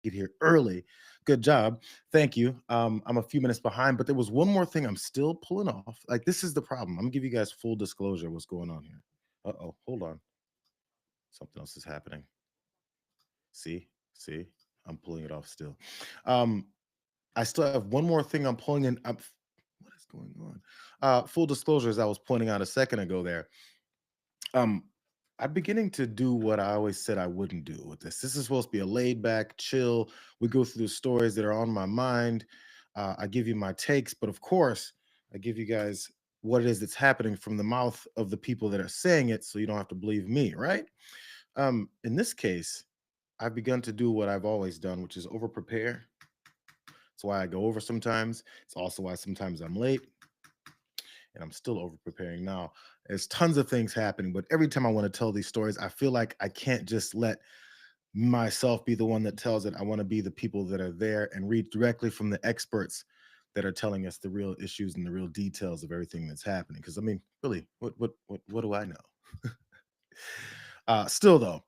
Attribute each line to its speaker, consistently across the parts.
Speaker 1: get here early. Good job. Thank you. I'm a few minutes behind, but there was one more thing I'm still pulling off. Like, this is the problem. I'm gonna give you guys full disclosure what's going on here. Uh-oh, hold on. Something else is happening. See, I'm pulling it off still. Um, I still have one more thing I'm pulling in. What is going on? Full disclosure, as I was pointing out a second ago there. Um, I'm beginning to do what I always said I wouldn't do with this. This is supposed to be a laid back, chill. We go through the stories that are on my mind. I give you my takes, but of course, I give you guys what it is that's happening from the mouth of the people that are saying it, so you don't have to believe me, right? In this case, I've begun to do what I've always done, which is over prepare. That's why I go over sometimes. It's also why sometimes I'm late, and I'm still over preparing now. There's tons of things happening, but every time I want to tell these stories, I feel like I can't just let myself be the one that tells it. I want to be the people that are there and read directly from the experts that are telling us the real issues and the real details of everything that's happening. Because I mean, really, what do I know? Still though,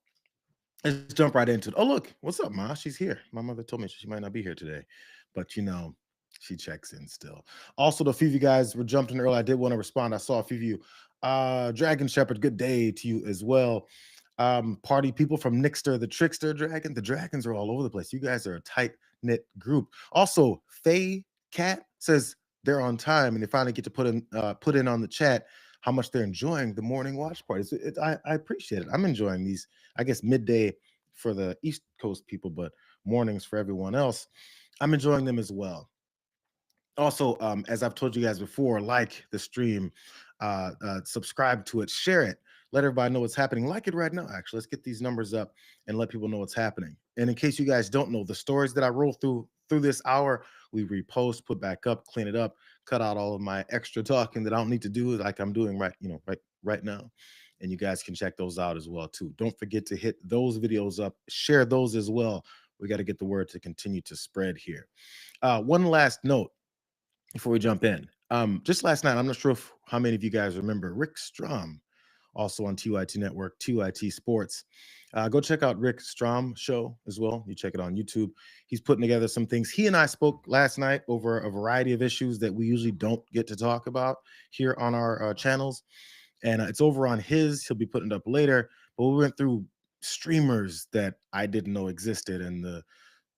Speaker 1: let's jump right into it. Oh, look, what's up, Ma? She's here. My mother told me she might not be here today, but she checks in still. Also, the few of you guys were jumped in early. I did want to respond. I saw a few of you. Dragon Shepherd, good day to you as well. Party people from Nixter, the Trickster Dragon. The dragons are all over the place. You guys are a tight-knit group. Also, Faye Cat says they're on time and they finally get to put in on the chat how much they're enjoying the morning watch parties. I appreciate it. I'm enjoying these, I guess, midday for the East Coast people, but mornings for everyone else. I'm enjoying them as well. Also, as I've told you guys before, like the stream, subscribe to it, share it, let everybody know what's happening. Like it right now, actually. Let's get these numbers up and let people know what's happening. And in case you guys don't know, the stories that I roll through this hour, we repost, put back up, clean it up, cut out all of my extra talking that I don't need to do, like I'm doing right now. And you guys can check those out as well too. Don't forget to hit those videos up, share those as well. We got to get the word to continue to spread here. One last note before we jump in. Just last night, I'm not sure how many of you guys remember Rick Strom, also on TYT Network, TYT Sports. Go check out Rick Strom show as well. You check it on YouTube. He's putting together some things. He and I spoke last night over a variety of issues that we usually don't get to talk about here on our channels. And it's over on his. He'll be putting it up later. But we went through streamers that I didn't know existed and the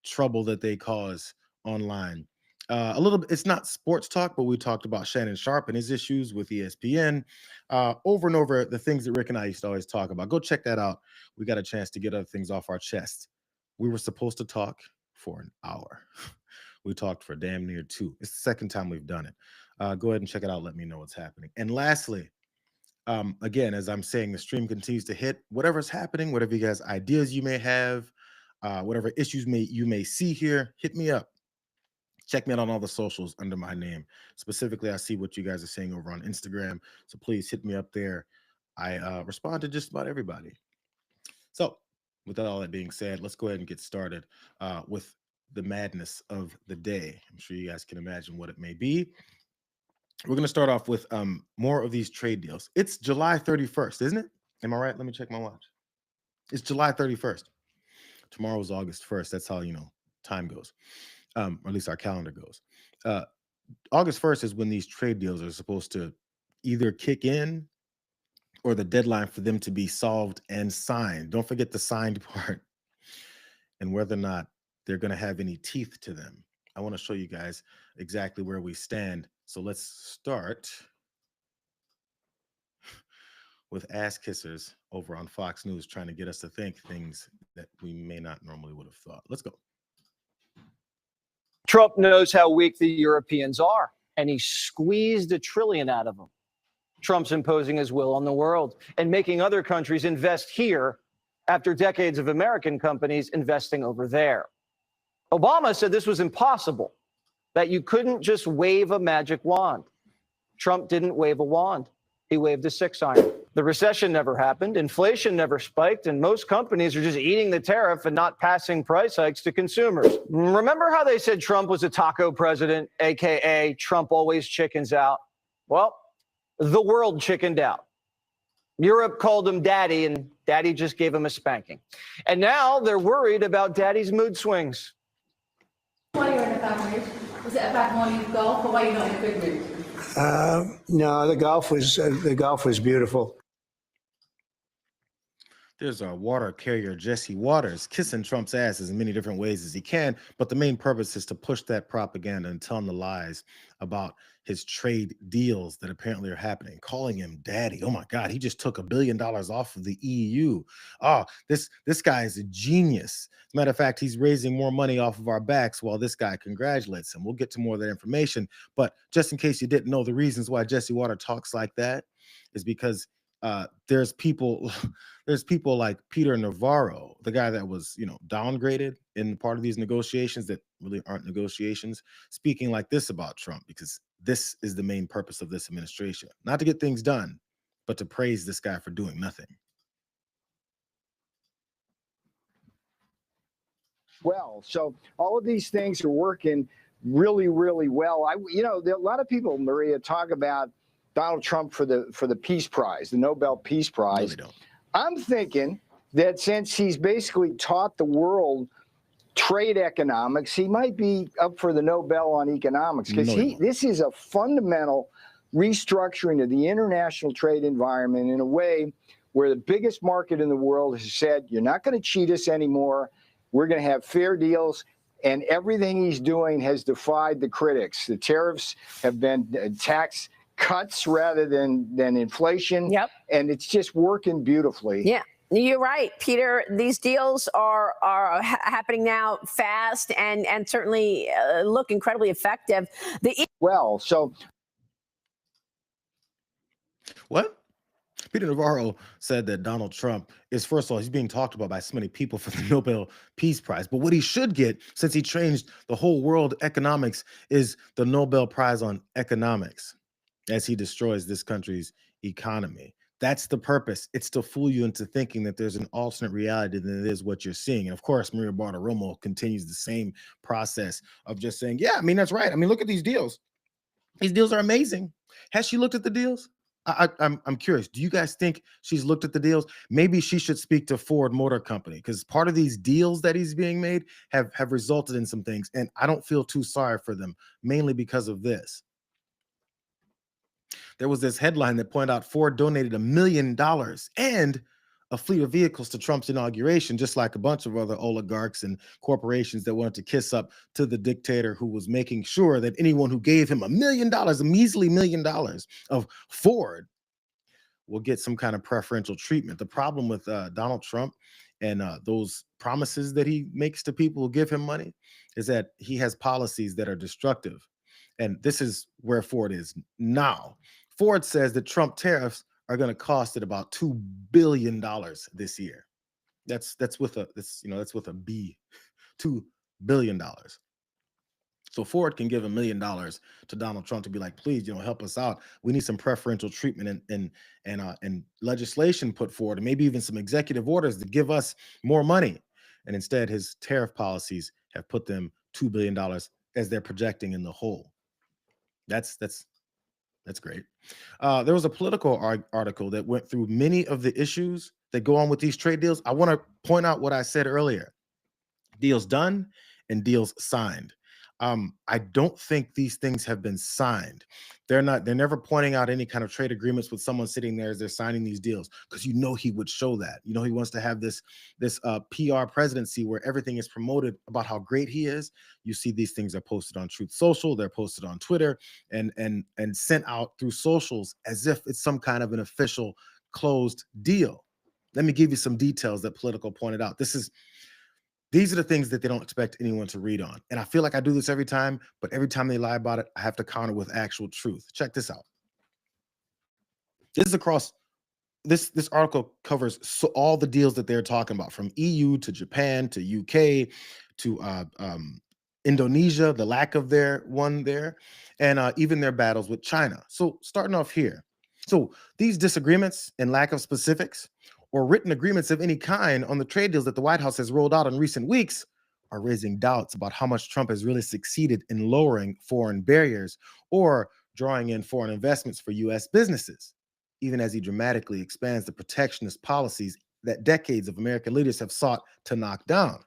Speaker 1: trouble that they cause online. A little bit, it's not sports talk, but we talked about Shannon Sharp and his issues with ESPN, over and over, the things that Rick and I used to always talk about. Go check that out. We got a chance to get other things off our chest. We were supposed to talk for an hour. We talked for damn near 2. It's the second time we've done it. Go ahead and check it out. Let me know what's happening. And lastly, again, as I'm saying, the stream continues to hit. Whatever's happening, whatever you guys ideas you may have, whatever issues you may see here, hit me up. Check me out on all the socials under my name. Specifically, I see what you guys are saying over on Instagram. So please hit me up there. I respond to just about everybody. So with all that being said, let's go ahead and get started with the madness of the day. I'm sure you guys can imagine what it may be. We're going to start off with more of these trade deals. It's July 31st, isn't it? Am I right? Let me check my watch. It's July 31st. Tomorrow is August 1st. That's how, time goes. Or at least our calendar goes. August 1st is when these trade deals are supposed to either kick in or the deadline for them to be solved and signed. Don't forget the signed part and whether or not they're going to have any teeth to them. I want to show you guys exactly where we stand. So let's start with ass kissers over on Fox News trying to get us to think things that we may not normally would have thought. Let's go.
Speaker 2: Trump knows how weak the Europeans are, and he squeezed $1 trillion out of them. Trump's imposing his will on the world and making other countries invest here after decades of American companies investing over there. Obama said this was impossible, that you couldn't just wave a magic wand. Trump didn't wave a wand. He waved a 6-iron. The recession never happened, inflation never spiked, and most companies are just eating the tariff and not passing price hikes to consumers. Remember how they said Trump was a taco president, AKA Trump always chickens out? Well, the world chickened out. Europe called him daddy, and daddy just gave him a spanking. And now they're worried about daddy's mood swings.
Speaker 3: Why you're in a bad mood? Was it a bad morning of golf, or why you're not in a good mood?
Speaker 4: No, the golf was beautiful.
Speaker 1: There's our water carrier, Jesse Waters, kissing Trump's ass as many different ways as he can. But the main purpose is to push that propaganda and tell him the lies about his trade deals that apparently are happening, calling him daddy. Oh my God, he just took $1 billion off of the EU. Oh, this guy is a genius. As a matter of fact, he's raising more money off of our backs while this guy congratulates him. We'll get to more of that information. But just in case you didn't know, the reasons why Jesse Waters talks like that is because there's people like Peter Navarro, the guy that was, downgraded in part of these negotiations that really aren't negotiations, speaking like this about Trump, because this is the main purpose of this administration, not to get things done, but to praise this guy for doing nothing.
Speaker 4: Well, so all of these things are working really, really well. A lot of people, Maria, talk about Donald Trump for the Peace Prize, the Nobel Peace Prize.
Speaker 1: No,
Speaker 4: I'm thinking that since he's basically taught the world trade economics, he might be up for the Nobel on economics, because this is a fundamental restructuring of the international trade environment in a way where the biggest market in the world has said, you're not going to cheat us anymore. We're going to have fair deals. And everything he's doing has defied the critics. The tariffs have been tax cuts rather than inflation.
Speaker 5: Yep.
Speaker 4: And it's just working beautifully.
Speaker 5: Yeah. You're right, Peter. These deals are happening now fast and certainly look incredibly effective.
Speaker 1: What? Peter Navarro said that Donald Trump is, first of all, he's being talked about by so many people for the Nobel Peace Prize. But what he should get, since he changed the whole world economics, is the Nobel Prize on economics, as he destroys this country's economy. That's the purpose. It's to fool you into thinking that there's an alternate reality than it is what you're seeing. And of course, Maria Bartiromo continues the same process of just saying, yeah, that's right. Look at these deals. These deals are amazing. Has she looked at the deals? I'm curious. Do you guys think she's looked at the deals? Maybe she should speak to Ford Motor Company, because part of these deals that he's being made have resulted in some things. And I don't feel too sorry for them, mainly because of this. There was this headline that pointed out Ford donated $1 million and a fleet of vehicles to Trump's inauguration, just like a bunch of other oligarchs and corporations that wanted to kiss up to the dictator who was making sure that anyone who gave him $1 million, a measly $1 million of Ford, will get some kind of preferential treatment. The problem with Donald Trump and those promises that he makes to people who give him money is that he has policies that are destructive. And this is where Ford is now. Ford says that Trump tariffs are going to cost it about $2 billion this year. That's with a B, $2 billion. So Ford can give $1 million to Donald Trump to be like, please, help us out. We need some preferential treatment and legislation put forward, and maybe even some executive orders to give us more money. And instead, his tariff policies have put them $2 billion as they're projecting in the hole. That's great. There was a Politico article that went through many of the issues that go on with these trade deals. I want to point out what I said earlier. Deals done and deals signed. I don't think these things have been signed. They're never pointing out any kind of trade agreements with someone sitting there as they're signing these deals, because he would show that. He wants to have this PR presidency where everything is promoted about how great he is. You see these things are posted on Truth Social, they're posted on Twitter and sent out through socials as if it's some kind of an official closed deal. Let me give you some details that Politico pointed out. These are the things that they don't expect anyone to read on. And I feel like I do this every time, but every time they lie about it, I have to counter with actual truth. Check this out. This article covers all the deals that they're talking about, from EU to Japan to UK to Indonesia, the lack of their one there, and even their battles with China. So starting off here. So these disagreements and lack of specifics or written agreements of any kind on the trade deals that the White House has rolled out in recent weeks are raising doubts about how much Trump has really succeeded in lowering foreign barriers or drawing in foreign investments for U.S. businesses. even as he dramatically expands the protectionist policies that decades of American leaders have sought to knock down.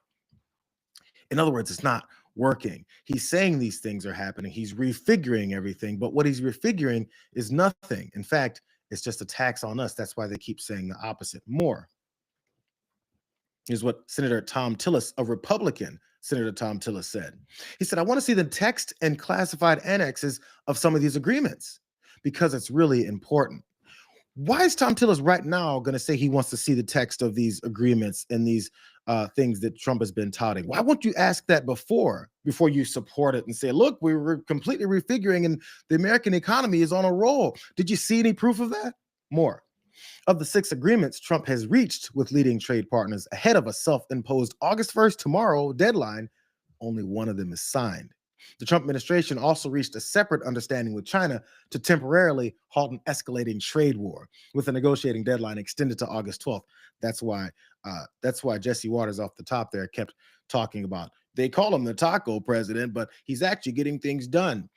Speaker 1: In other words, it's not working. He's saying these things are happening. He's refiguring everything, but what he's refiguring is nothing. In fact, it's just a tax on us. That's why they keep saying the opposite. More. Here's what Senator Tom Tillis, a Republican Senator Tom Tillis, said. He said, I want to see the text and classified annexes of some of these agreements because it's really important. Why is Tom Tillis right now going to say he wants to see the text of these agreements and these things that Trump has been touting? Why won't you ask that before you support it and say, look, we were completely refiguring and the American economy is on a roll? Did you see any proof of that? More. Of the 6 agreements Trump has reached with leading trade partners ahead of a self-imposed August 1st tomorrow deadline, only one of them is signed. The Trump administration also reached a separate understanding with China to temporarily halt an escalating trade war, with a negotiating deadline extended to August 12th. That's why Jesse Waters off the top there kept talking about, they call him the taco president, but he's actually getting things done.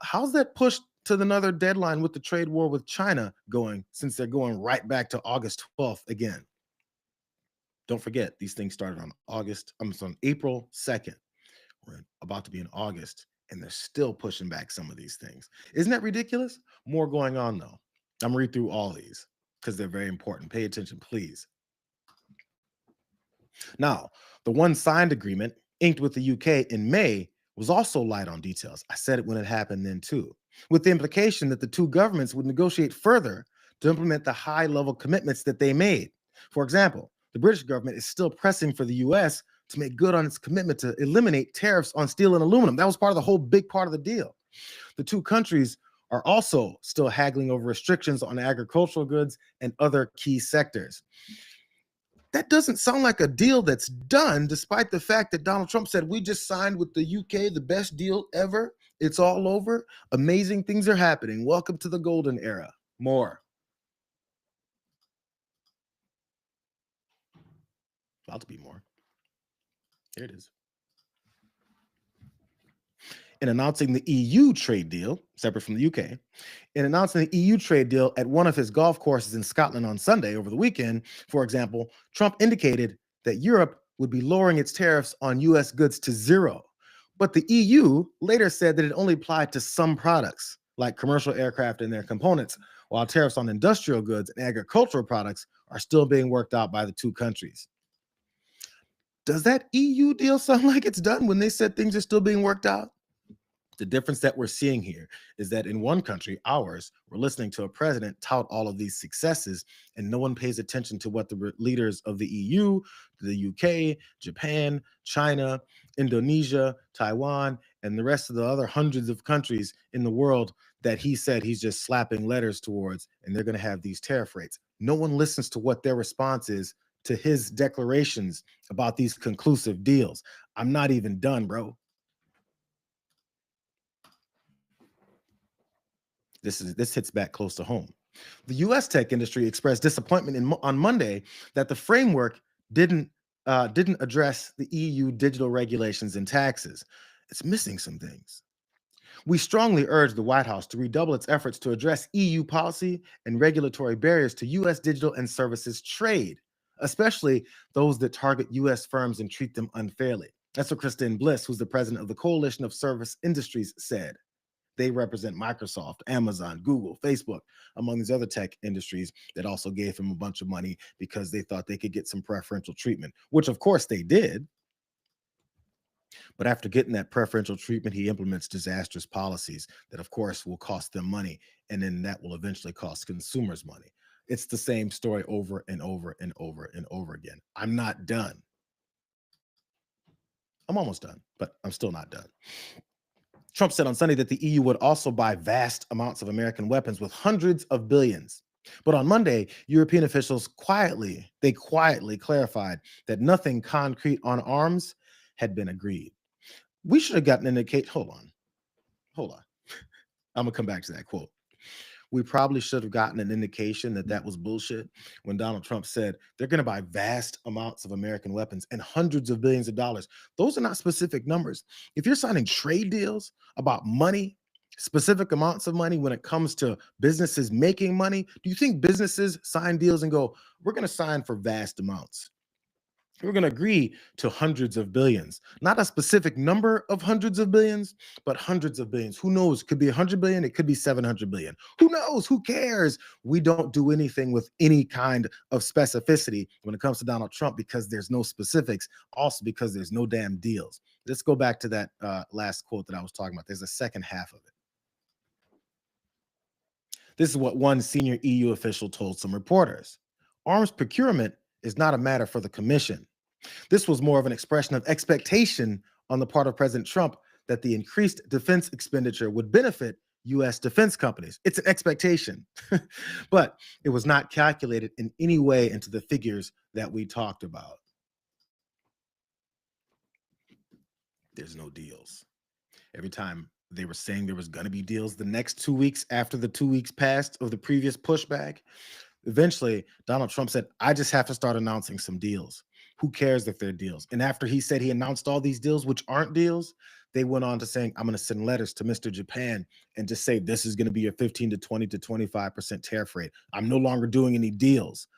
Speaker 1: How's that pushed to another deadline with the trade war with China going, since they're going right back to August 12th again? Don't forget, these things started on April 2nd. We're about to be in August, and they're still pushing back some of these things. Isn't that ridiculous? More going on, though. I'm gonna read through all these because they're very important. Pay attention, please. Now, the one signed agreement inked with the UK in May was also light on details. I said it when it happened then too, with the implication that the two governments would negotiate further to implement the high-level commitments that they made. For example, the British government is still pressing for the US to make good on its commitment to eliminate tariffs on steel and aluminum. That was part of the whole big part of the deal. The two countries are also still haggling over restrictions on agricultural goods and other key sectors. That doesn't sound like a deal that's done, despite the fact that Donald Trump said, we just signed with the UK, the best deal ever. It's all over. Amazing things are happening. Welcome to the golden era. More. About to be more. Here it is. In announcing the EU trade deal, separate from the UK, in announcing the EU trade deal at one of his golf courses in Scotland on Sunday over the weekend, for example, Trump indicated that Europe would be lowering its tariffs on US goods to 0. But the EU later said that it only applied to some products, like commercial aircraft and their components, while tariffs on industrial goods and agricultural products are still being worked out by the two countries. Does that EU deal sound like it's done when they said things are still being worked out? The difference that we're seeing here is that in one country, ours, we're listening to a president tout all of these successes, and no one pays attention to what the leaders of the EU, the UK, Japan, China, Indonesia, Taiwan, and the rest of the other hundreds of countries in the world that he said he's just slapping letters towards, and they're going to have these tariff rates. No one listens to what their response is to his declarations about these conclusive deals. I'm not even done, bro. This hits back close to home. The U.S. tech industry expressed disappointment on Monday that the framework didn't address the EU digital regulations and taxes. It's missing some things. We strongly urge the White House to redouble its efforts to address EU policy and regulatory barriers to U.S. digital and services trade, especially those that target U.S. firms and treat them unfairly. That's what Christine Bliss, who's the president of the Coalition of Service Industries, said. They represent Microsoft, Amazon, Google, Facebook, among these other tech industries that also gave him a bunch of money because they thought they could get some preferential treatment, which of course they did. But after getting that preferential treatment, he implements disastrous policies that of course will cost them money, and then that will eventually cost consumers money. It's the same story over and over and over and over again. I'm not done. I'm almost done, but I'm still not done. Trump said on Sunday that the EU would also buy vast amounts of American weapons with hundreds of billions. But on Monday, European officials quietly clarified that nothing concrete on arms had been agreed. We should have gotten an indication. Hold on. I'm gonna come back to that quote. We probably should have gotten an indication that that was bullshit when Donald Trump said they're going to buy vast amounts of American weapons and hundreds of billions of dollars. Those are not specific numbers. If you're signing trade deals about money specific amounts of money when it comes to businesses making money? Do you think businesses sign deals and go, we're going to sign for vast amounts? We're going to agree to hundreds of billions, not a specific number of hundreds of billions, but hundreds of billions. Who knows? Could be 100 billion. It could be 700 billion. Who knows? Who cares? We don't do anything with any kind of specificity when it comes to Donald Trump because there's no specifics. Also because there's no damn deals. Let's go back to that last quote that I was talking about. There's a second half of it. This is what one senior EU official told some reporters. Arms procurement is not a matter for the commission. This was more of an expression of expectation on the part of President Trump that the increased defense expenditure would benefit U.S. defense companies. It's an expectation, but it was not calculated in any way into the figures that we talked about. There's no deals. Every time they were saying there was going to be deals, the next 2 weeks after the 2 weeks passed of the previous pushback, eventually Donald Trump said, I just have to start announcing some deals. Who cares if they're deals? And after he said he announced all these deals, which aren't deals, they went on to saying, I'm going to send letters to Mr. Japan and just say, this is going to be a 15 to 20 to 25% tariff rate. I'm no longer doing any deals.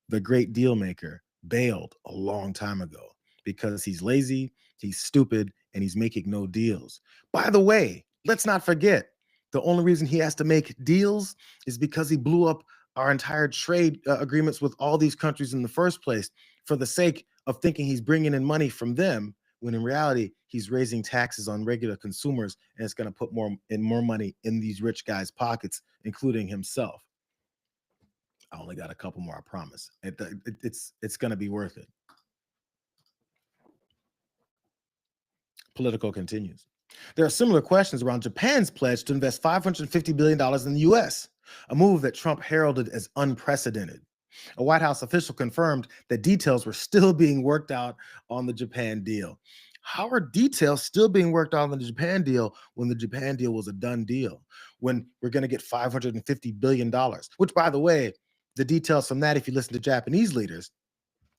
Speaker 1: The great deal maker bailed a long time ago because he's lazy, he's stupid, and he's making no deals. By the way, let's not forget, the only reason he has to make deals is because he blew up our entire trade agreements with all these countries in the first place for the sake of thinking he's bringing in money from them, when in reality, he's raising taxes on regular consumers, and it's going to put more money in these rich guys' pockets, including himself. I only got a couple more, I promise. It's going to be worth it. Politico continues. There are similar questions around Japan's pledge to invest $550 billion in the U.S., a move that Trump heralded as unprecedented. A White House official confirmed that details were still being worked out on the Japan deal. How are details still being worked out on the Japan deal when the Japan deal was a done deal? When we're going to get $550 billion, which, by the way, the details from that, if you listen to Japanese leaders,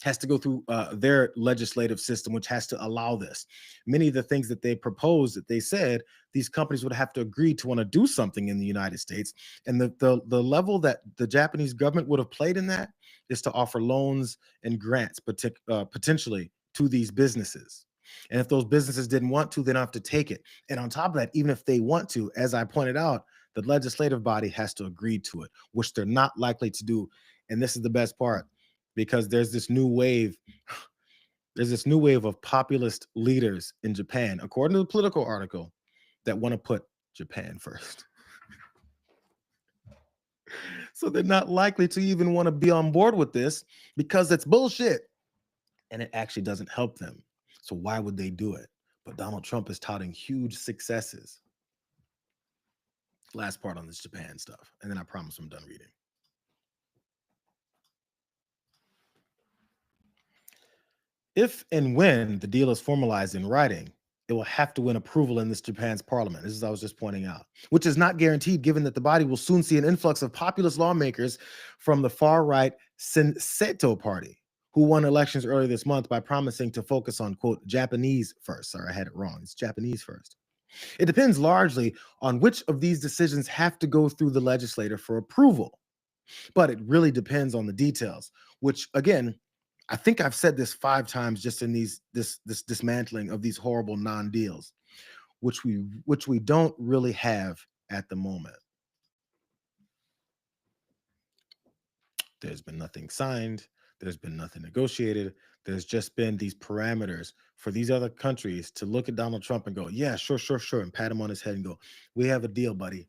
Speaker 1: has to go through their legislative system, which has to allow this. Many of the things that they proposed, that they said, these companies would have to agree to want to do something in the United States. And the level that the Japanese government would have played in that is to offer loans and grants potentially to these businesses. And if those businesses didn't want to, they don't have to take it. And on top of that, even if they want to, as I pointed out, the legislative body has to agree to it, which they're not likely to do. And this is the best part, because there's this new wave of populist leaders in Japan, according to the Politico article, that want to put Japan first. So they're not likely to even want to be on board with this because it's bullshit and it actually doesn't help them. So why would they do it? But Donald Trump is touting huge successes. Last part on this Japan stuff, and then I promise I'm done reading. If and when the deal is formalized in writing, it will have to win approval in this Japan's parliament. This is I was just pointing out, which is not guaranteed given that the body will soon see an influx of populist lawmakers from the far-right Senseto party, who won elections earlier this month by promising to focus on, quote, Japanese first. Sorry, I had it wrong. It's Japanese first. It depends largely on which of these decisions have to go through the legislature for approval. But it really depends on the details, which, again, I think I've said this 5 times just in this dismantling of these horrible non-deals, which we don't really have at the moment. There's been nothing signed. There's been nothing negotiated. There's just been these parameters for these other countries to look at Donald Trump and go, yeah, sure, and pat him on his head and go, we have a deal, buddy.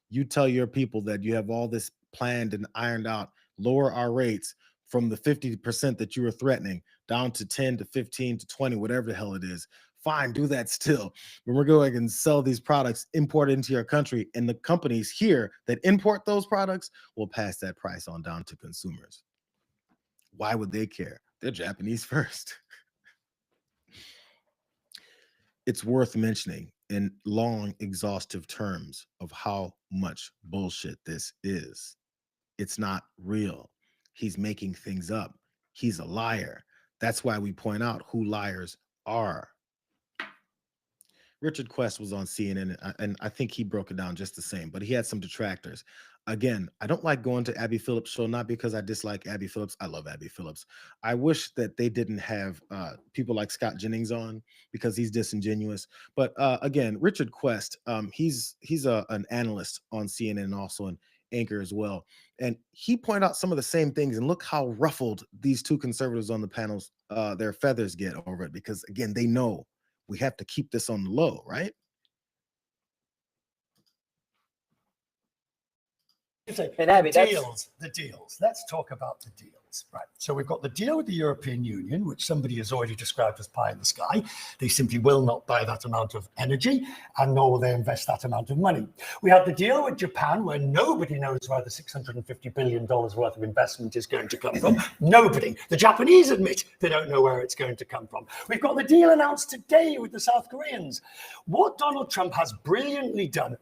Speaker 1: You tell your people that you have all this planned and ironed out, lower our rates from the 50% that you were threatening down to 10 to 15 to 20, whatever the hell it is. Fine, do that still. When we're going and sell these products imported into your country, and the companies here that import those products will pass that price on down to consumers. Why would they care? They're Japanese first. It's worth mentioning in long, exhaustive terms of how much bullshit this is. It's not real. He's making things up. He's a liar. That's why we point out who liars are. Richard Quest was on CNN, and I think he broke it down just the same, but he had some detractors. Again, I don't like going to Abby Phillips' show, not because I dislike Abby Phillips. I love Abby Phillips. I wish that they didn't have people like Scott Jennings on because he's disingenuous. But again, Richard Quest, he's an analyst on CNN and also an anchor as well. And he pointed out some of the same things. And look how ruffled these two conservatives on the panels, their feathers get over it, because again, they know we have to keep this on the low, right?
Speaker 6: And Abby, the deals. Let's talk about the deals. Right. So we've got the deal with the European Union, which somebody has already described as pie in the sky. They simply will not buy that amount of energy, and nor will they invest that amount of money. We have the deal with Japan, where nobody knows where the $650 billion worth of investment is going to come from. Nobody. The Japanese admit they don't know where it's going to come from. We've got the deal announced today with the South Koreans. What Donald Trump has brilliantly done,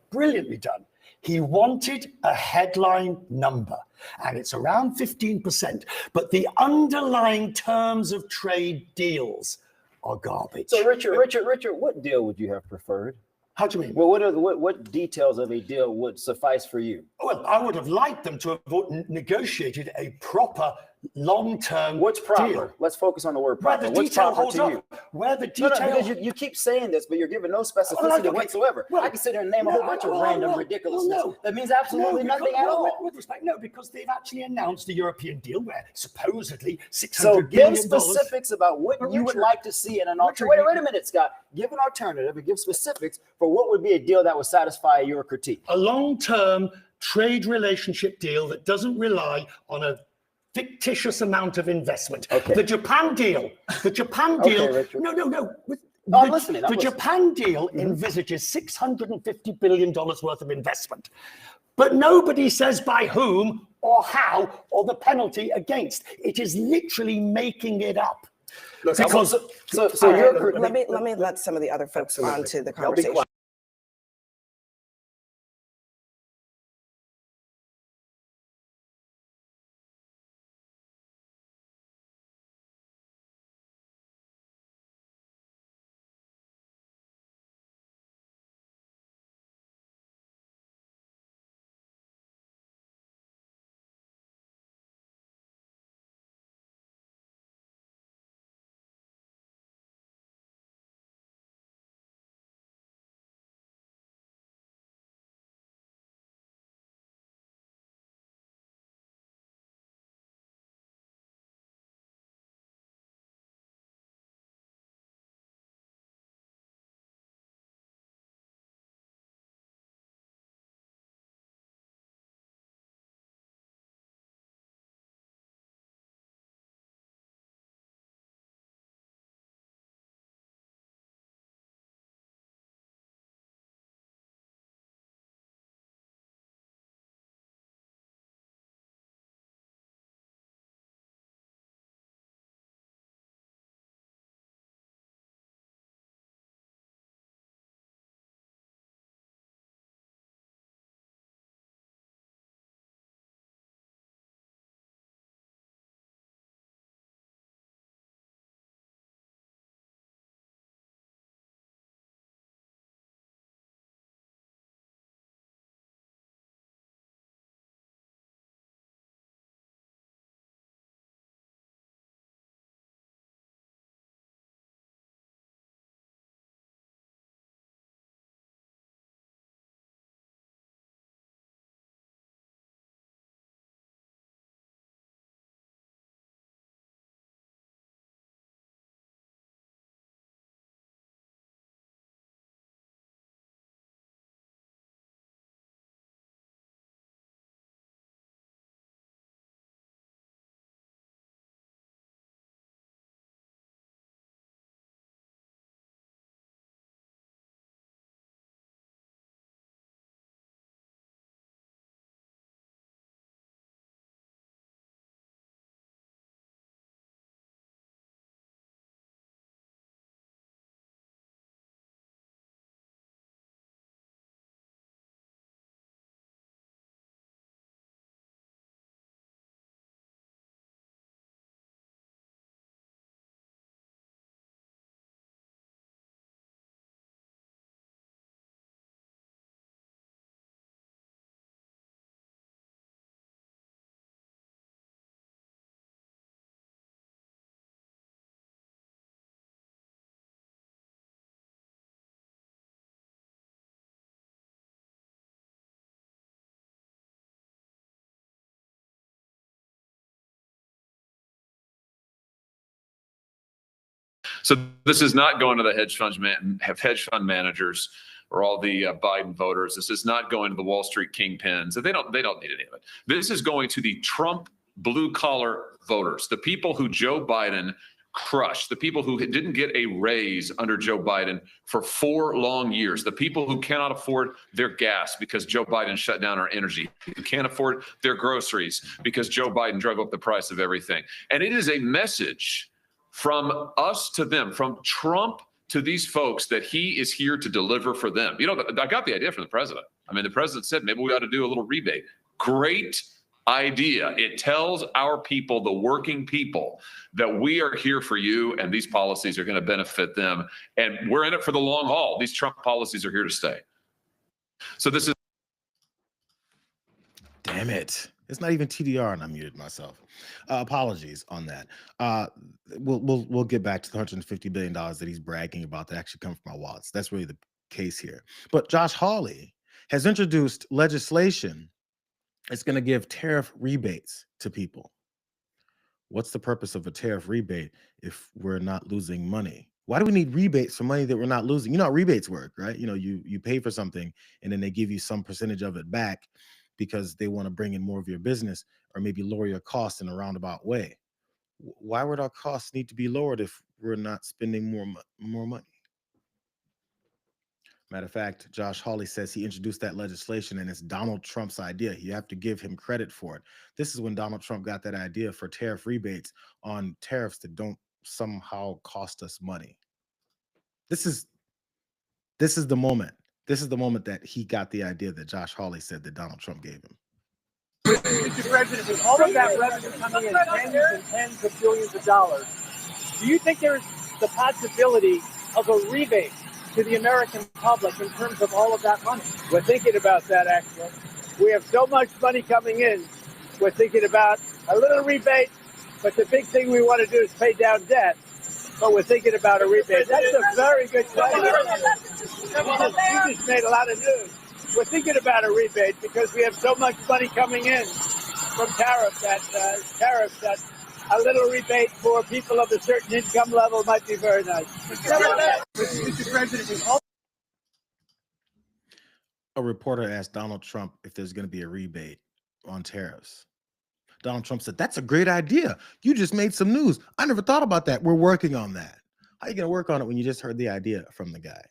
Speaker 6: he wanted a headline number, and it's around 15%. But the underlying terms of trade deals are garbage.
Speaker 7: So, Richard, what deal would you have preferred?
Speaker 6: How do you mean?
Speaker 7: Well, what details of a deal would suffice for you?
Speaker 6: Well, I would have liked them to have negotiated a proper long-term
Speaker 7: What's proper?
Speaker 6: deal.
Speaker 7: Let's focus on the word proper.
Speaker 6: Where the
Speaker 7: What's
Speaker 6: detail
Speaker 7: proper
Speaker 6: holds
Speaker 7: to
Speaker 6: up.
Speaker 7: you?
Speaker 6: Where the detail...
Speaker 7: No, because you keep saying this, but you're giving no specificity whatsoever. I can sit here and name a whole bunch of random ridiculousness. That means absolutely nothing at all.
Speaker 6: With respect, no, because they've actually announced the European deal where supposedly $600
Speaker 7: So
Speaker 6: billion...
Speaker 7: give specifics about what you would like to see in an alternative. Wait a minute, Scott. Give an alternative and give specifics for what would be a deal that would satisfy your critique.
Speaker 6: A long-term trade relationship deal that doesn't rely on a fictitious amount of investment.
Speaker 7: Okay.
Speaker 6: The Japan deal.
Speaker 7: Richard.
Speaker 6: No.
Speaker 7: I'm listening.
Speaker 6: The Japan deal envisages $650 billion worth of investment. But nobody says by whom or how or the penalty against. It is literally making it up.
Speaker 7: Look,
Speaker 6: because
Speaker 8: let me let some of the other folks onto the conversation.
Speaker 9: So this is not going to the hedge fund managers or all the Biden voters. This is not going to the Wall Street kingpins. They don't need any of it. This is going to the Trump blue collar voters, the people who Joe Biden crushed, the people who didn't get a raise under Joe Biden for 4 long years, the people who cannot afford their gas because Joe Biden shut down our energy, who can't afford their groceries because Joe Biden drove up the price of everything. And it is a message from us to them, from Trump to these folks, that he is here to deliver for them. You know, I got the idea from the president. I mean, the president said maybe we ought to do a little rebate. Great idea. It tells our people, the working people, that we are here for you and these policies are going to benefit them. And we're in it for the long haul. These Trump policies are here to stay. So this is.
Speaker 1: Damn it. It's not even TDR and I muted myself. Apologies on that. We'll get back to the $150 billion that he's bragging about that actually come from our wallets. That's really the case here. But Josh Hawley has introduced legislation that's going to give tariff rebates to people. What's the purpose of a tariff rebate if we're not losing money? Why do we need rebates for money that we're not losing? You know how rebates work, right? You know, you pay for something and then they give you some percentage of it back because they want to bring in more of your business or maybe lower your costs in a roundabout way. Why would our costs need to be lowered if we're not spending more money? Matter of fact, Josh Hawley says he introduced that legislation and it's Donald Trump's idea. You have to give him credit for it. This is when Donald Trump got that idea for tariff rebates on tariffs that don't somehow cost us money. This is the moment. This is the moment that he got the idea that Josh Hawley said that Donald Trump gave him.
Speaker 10: Mr. President, with all of that revenue coming in tens and tens of billions of dollars, do you think there's the possibility of a rebate to the American public in terms of all of that money? We're thinking about that, actually. We have so much money coming in. We're thinking about a little rebate, but the big thing we want to do is pay down debt. But we're thinking about a rebate. That's a very good question. You just made a lot of news. We're thinking about a rebate because we have so much money coming in from tariffs that a little rebate for people of a certain income level might be very nice. Mr. President,
Speaker 1: A reporter asked Donald Trump if there's going to be a rebate on tariffs. Donald Trump said, "That's a great idea. You just made some news. I never thought about that. We're working on that." How are you going to work on it when you just heard the idea from the guy?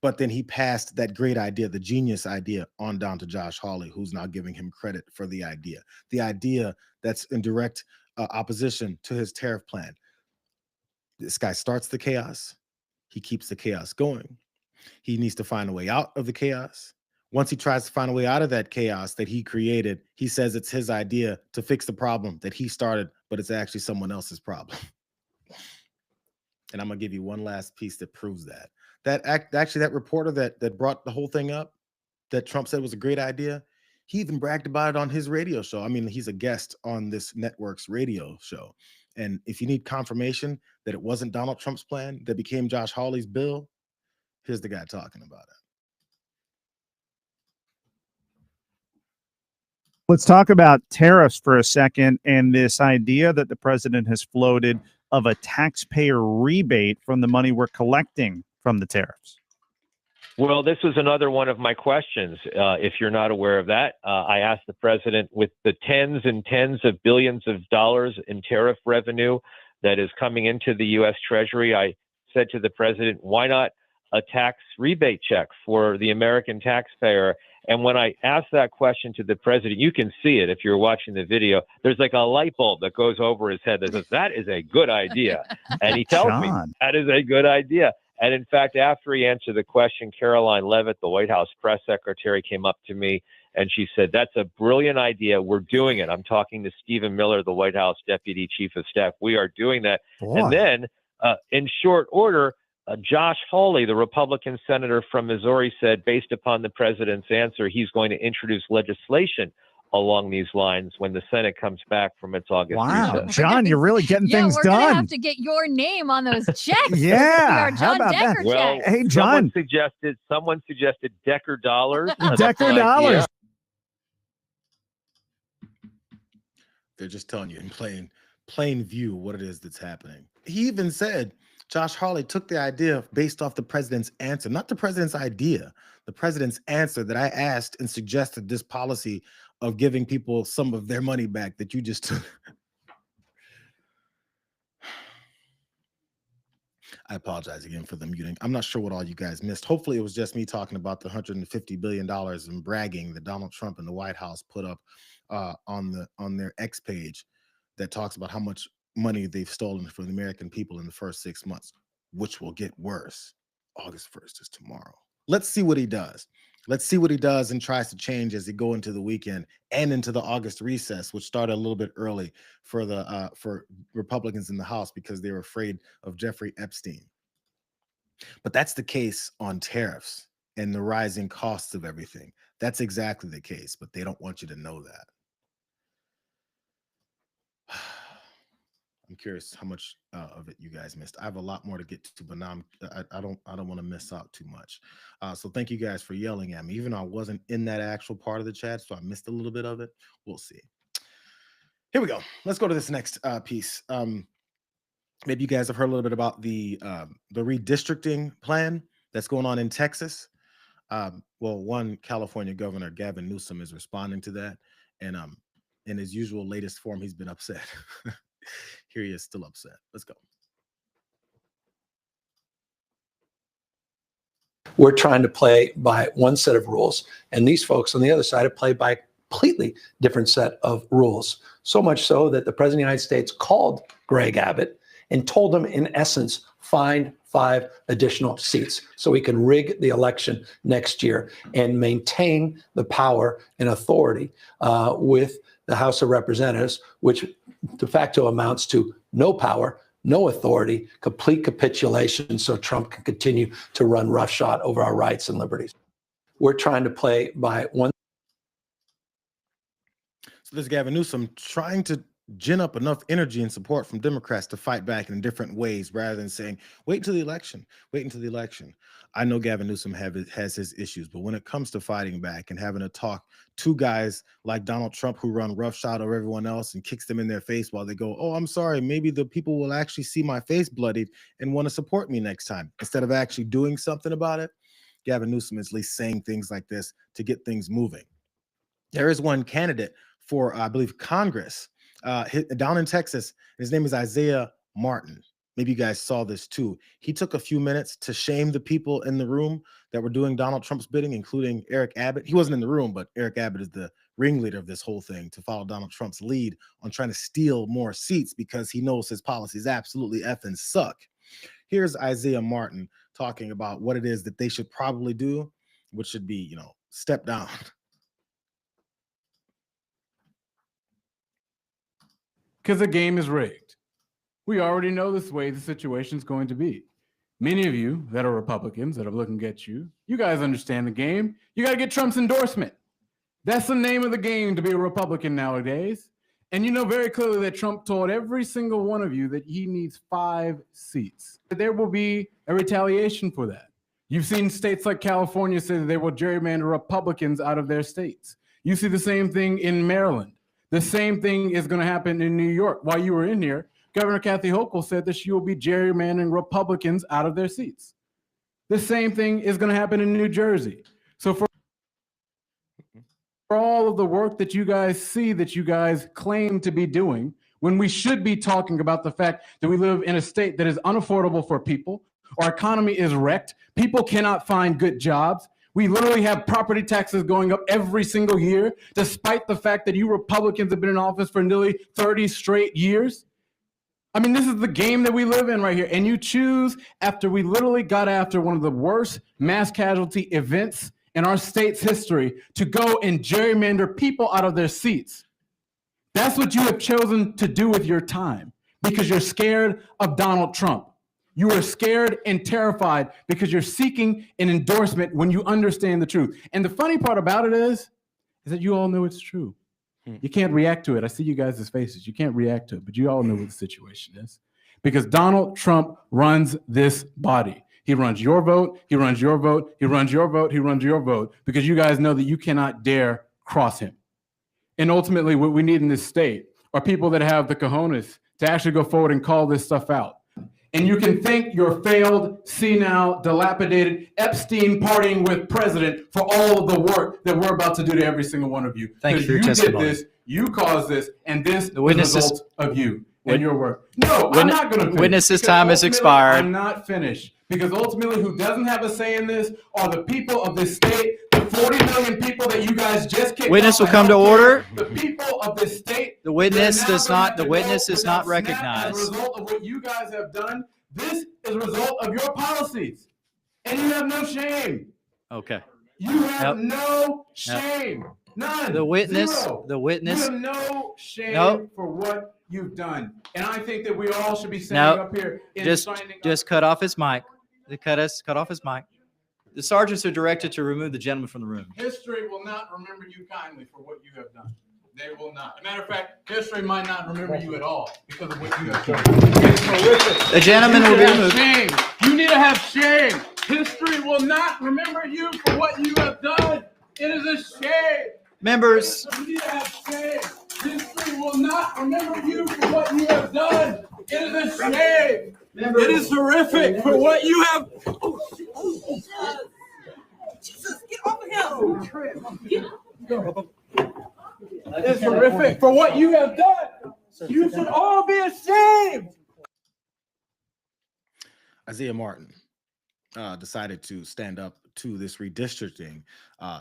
Speaker 1: But then he passed that great idea, the genius idea, on down to Josh Hawley, who's now giving him credit for the idea that's in direct opposition to his tariff plan. This guy starts the chaos. He keeps the chaos going. He needs to find a way out of the chaos. Once he tries to find a way out of that chaos that he created, he says it's his idea to fix the problem that he started, but it's actually someone else's problem. And I'm going to give you one last piece that proves that. That reporter that brought the whole thing up, that Trump said was a great idea, he even bragged about it on his radio show. I mean, he's a guest on this network's radio show. And if you need confirmation that it wasn't Donald Trump's plan that became Josh Hawley's bill, here's the guy talking about it.
Speaker 11: Let's talk about tariffs for a second and this idea that the president has floated of a taxpayer rebate from the money we're collecting from the tariffs.
Speaker 12: Well, this was another one of my questions. If you're not aware of that, I asked the president, with the tens and tens of billions of dollars in tariff revenue that is coming into the U.S. Treasury, I said to the president, why not a tax rebate check for the American taxpayer? And when I asked that question to the president, you can see it if you're watching the video, there's like a light bulb that goes over his head that says, that is a good idea. And he tells me that is a good idea. And in fact, after he answered the question, Caroline Leavitt, the White House press secretary, came up to me and she said, that's a brilliant idea. We're doing it. I'm talking to Stephen Miller, the White House deputy chief of staff. We are doing that. Boy. And then in short order, Josh Hawley, the Republican senator from Missouri, said, based upon the president's answer, he's going to introduce legislation along these lines when the Senate comes back from its August recess.
Speaker 11: John, you're really getting things
Speaker 13: we're
Speaker 11: done.
Speaker 13: We're going to have to get your name on those checks.
Speaker 11: Yeah.
Speaker 13: How about
Speaker 11: that?
Speaker 12: Well,
Speaker 11: hey, John.
Speaker 12: Someone suggested Decker dollars.
Speaker 11: Decker dollars.
Speaker 1: They're just telling you in plain view what it is that's happening. He even said Josh Hawley took the idea based off the president's answer, not the president's idea, the president's answer that I asked and suggested this policy of giving people some of their money back that you just took. I apologize again for the muting. I'm not sure what all you guys missed. Hopefully it was just me talking about the $150 billion in bragging that Donald Trump and the White House put up on their X page that talks about how much money they've stolen from the American people in the first 6 months, which will get worse. August 1st is tomorrow. Let's see what he does. Let's see what he does and tries to change as he go into the weekend and into the August recess, which started a little bit early for the for Republicans in the House because they were afraid of Jeffrey Epstein. But that's the case on tariffs and the rising costs of everything. That's exactly the case, but they don't want you to know that. I'm curious how much of it you guys missed. I have a lot more to get to, but now I don't want to miss out too much. So thank you guys for yelling at me, even though I wasn't in that actual part of the chat, so I missed a little bit of it. We'll see. Here we go. Let's go to this next piece. Maybe you guys have heard a little bit about the redistricting plan that's going on in Texas. Well, one California governor, Gavin Newsom, is responding to that, and in his usual latest form, he's been upset. Here he is, still upset. Let's go.
Speaker 14: We're trying to play by one set of rules, and these folks on the other side have played by a completely different set of rules. So much so that the President of the United States called Greg Abbott and told him, in essence, find 5 additional seats so we can rig the election next year and maintain the power and authority with the House of Representatives, which de facto amounts to no power, no authority, complete capitulation, so Trump can continue to run roughshod over our rights and liberties. We're trying to play by one.
Speaker 1: So there's Gavin Newsom trying to gin up enough energy and support from Democrats to fight back in different ways rather than saying, wait until the election, wait until the election. I know Gavin Newsom has his issues, but when it comes to fighting back and having to talk to guys like Donald Trump who run roughshod over everyone else and kicks them in their face while they go, oh, I'm sorry, maybe the people will actually see my face bloodied and want to support me next time, instead of actually doing something about it, Gavin Newsom is at least saying things like this to get things moving. There is one candidate for, I believe, Congress down in Texas. His name is Isaiah Martin. Maybe you guys saw this too. He took a few minutes to shame the people in the room that were doing Donald Trump's bidding, including Eric Abbott. He wasn't in the room, but Eric Abbott is the ringleader of this whole thing to follow Donald Trump's lead on trying to steal more seats because he knows his policies absolutely effing suck. Here's Isaiah Martin talking about what it is that they should probably do, which should be, you know, step down.
Speaker 15: Because the game is rigged. We already know this way the situation is going to be. Many of you that are Republicans that are looking at you, you guys understand the game. You got to get Trump's endorsement. That's the name of the game to be a Republican nowadays. And you know very clearly that Trump told every single one of you that he needs 5 seats. There will be a retaliation for that. You've seen states like California say that they will gerrymander Republicans out of their states. You see the same thing in Maryland. The same thing is going to happen in New York. While you were in here, Governor Kathy Hochul said that she will be gerrymandering Republicans out of their seats. The same thing is going to happen in New Jersey. So for all of the work that you guys see, that you guys claim to be doing, when we should be talking about the fact that we live in a state that is unaffordable for people, our economy is wrecked, people cannot find good jobs. We literally have property taxes going up every single year, despite the fact that you Republicans have been in office for nearly 30 straight years. I mean, this is the game that we live in right here. And you choose, after we literally got after one of the worst mass casualty events in our state's history, to go and gerrymander people out of their seats. That's what you have chosen to do with your time, because you're scared of Donald Trump. You are scared and terrified because you're seeking an endorsement when you understand the truth. And the funny part about it is that you all know it's true. You can't react to it. I see you guys' faces. You can't react to it, but you all know what the situation is. Because Donald Trump runs this body. He runs your vote, he runs your vote, he runs your vote, he runs your vote, because you guys know that you cannot dare cross him. And ultimately, what we need in this state are people that have the cojones to actually go forward and call this stuff out. And you can thank your failed, senile, dilapidated, Epstein partying with president for all of the work that we're about to do to every single one of you.
Speaker 16: Thank you for your testimony.
Speaker 15: Did this, you caused this, and this is the
Speaker 16: witnesses-
Speaker 15: result of you and your work. No, I'm not going to finish.
Speaker 16: Witness's
Speaker 15: because
Speaker 16: time has
Speaker 15: ultimately,
Speaker 16: expired.
Speaker 15: I'm not finished. Because ultimately, who doesn't have a say in this are the people of this state, the 40 million people that you guys just kicked
Speaker 16: Witness
Speaker 15: off
Speaker 16: will come to
Speaker 15: healthcare,
Speaker 16: order.
Speaker 15: The people of this state.
Speaker 16: The witness
Speaker 15: that are now
Speaker 16: does not. The
Speaker 15: gonna
Speaker 16: witness
Speaker 15: go
Speaker 16: is not
Speaker 15: without SNAP
Speaker 16: recognized.
Speaker 15: As a result of what you guys have done, this is a result of your policies, and you have no shame.
Speaker 16: Okay.
Speaker 15: You have
Speaker 16: Nope.
Speaker 15: no shame. None.
Speaker 16: The witness.
Speaker 15: Zero.
Speaker 16: The witness.
Speaker 15: You have no shame
Speaker 16: Nope.
Speaker 15: for what you've done, and I think that we all should be standing up here and
Speaker 16: Just cut off his mic. They cut off his mic. The sergeants are directed to remove the gentleman from the room.
Speaker 15: History will not remember you kindly for what you have done. They will not. As a matter of fact, history might not remember you at all because of what you have done. It's horrific.
Speaker 16: The gentleman will be removed.
Speaker 15: Shame. You need to have shame. History will not remember you for what you have done. It is a shame.
Speaker 16: Members.
Speaker 15: You need to have shame. History will not remember you for what you have done. It is a shame. It is horrific for what you have.
Speaker 8: Jesus, get off of him.
Speaker 15: It's horrific for what you have done. You should all be ashamed.
Speaker 1: Isaiah Martin decided to stand up to this redistricting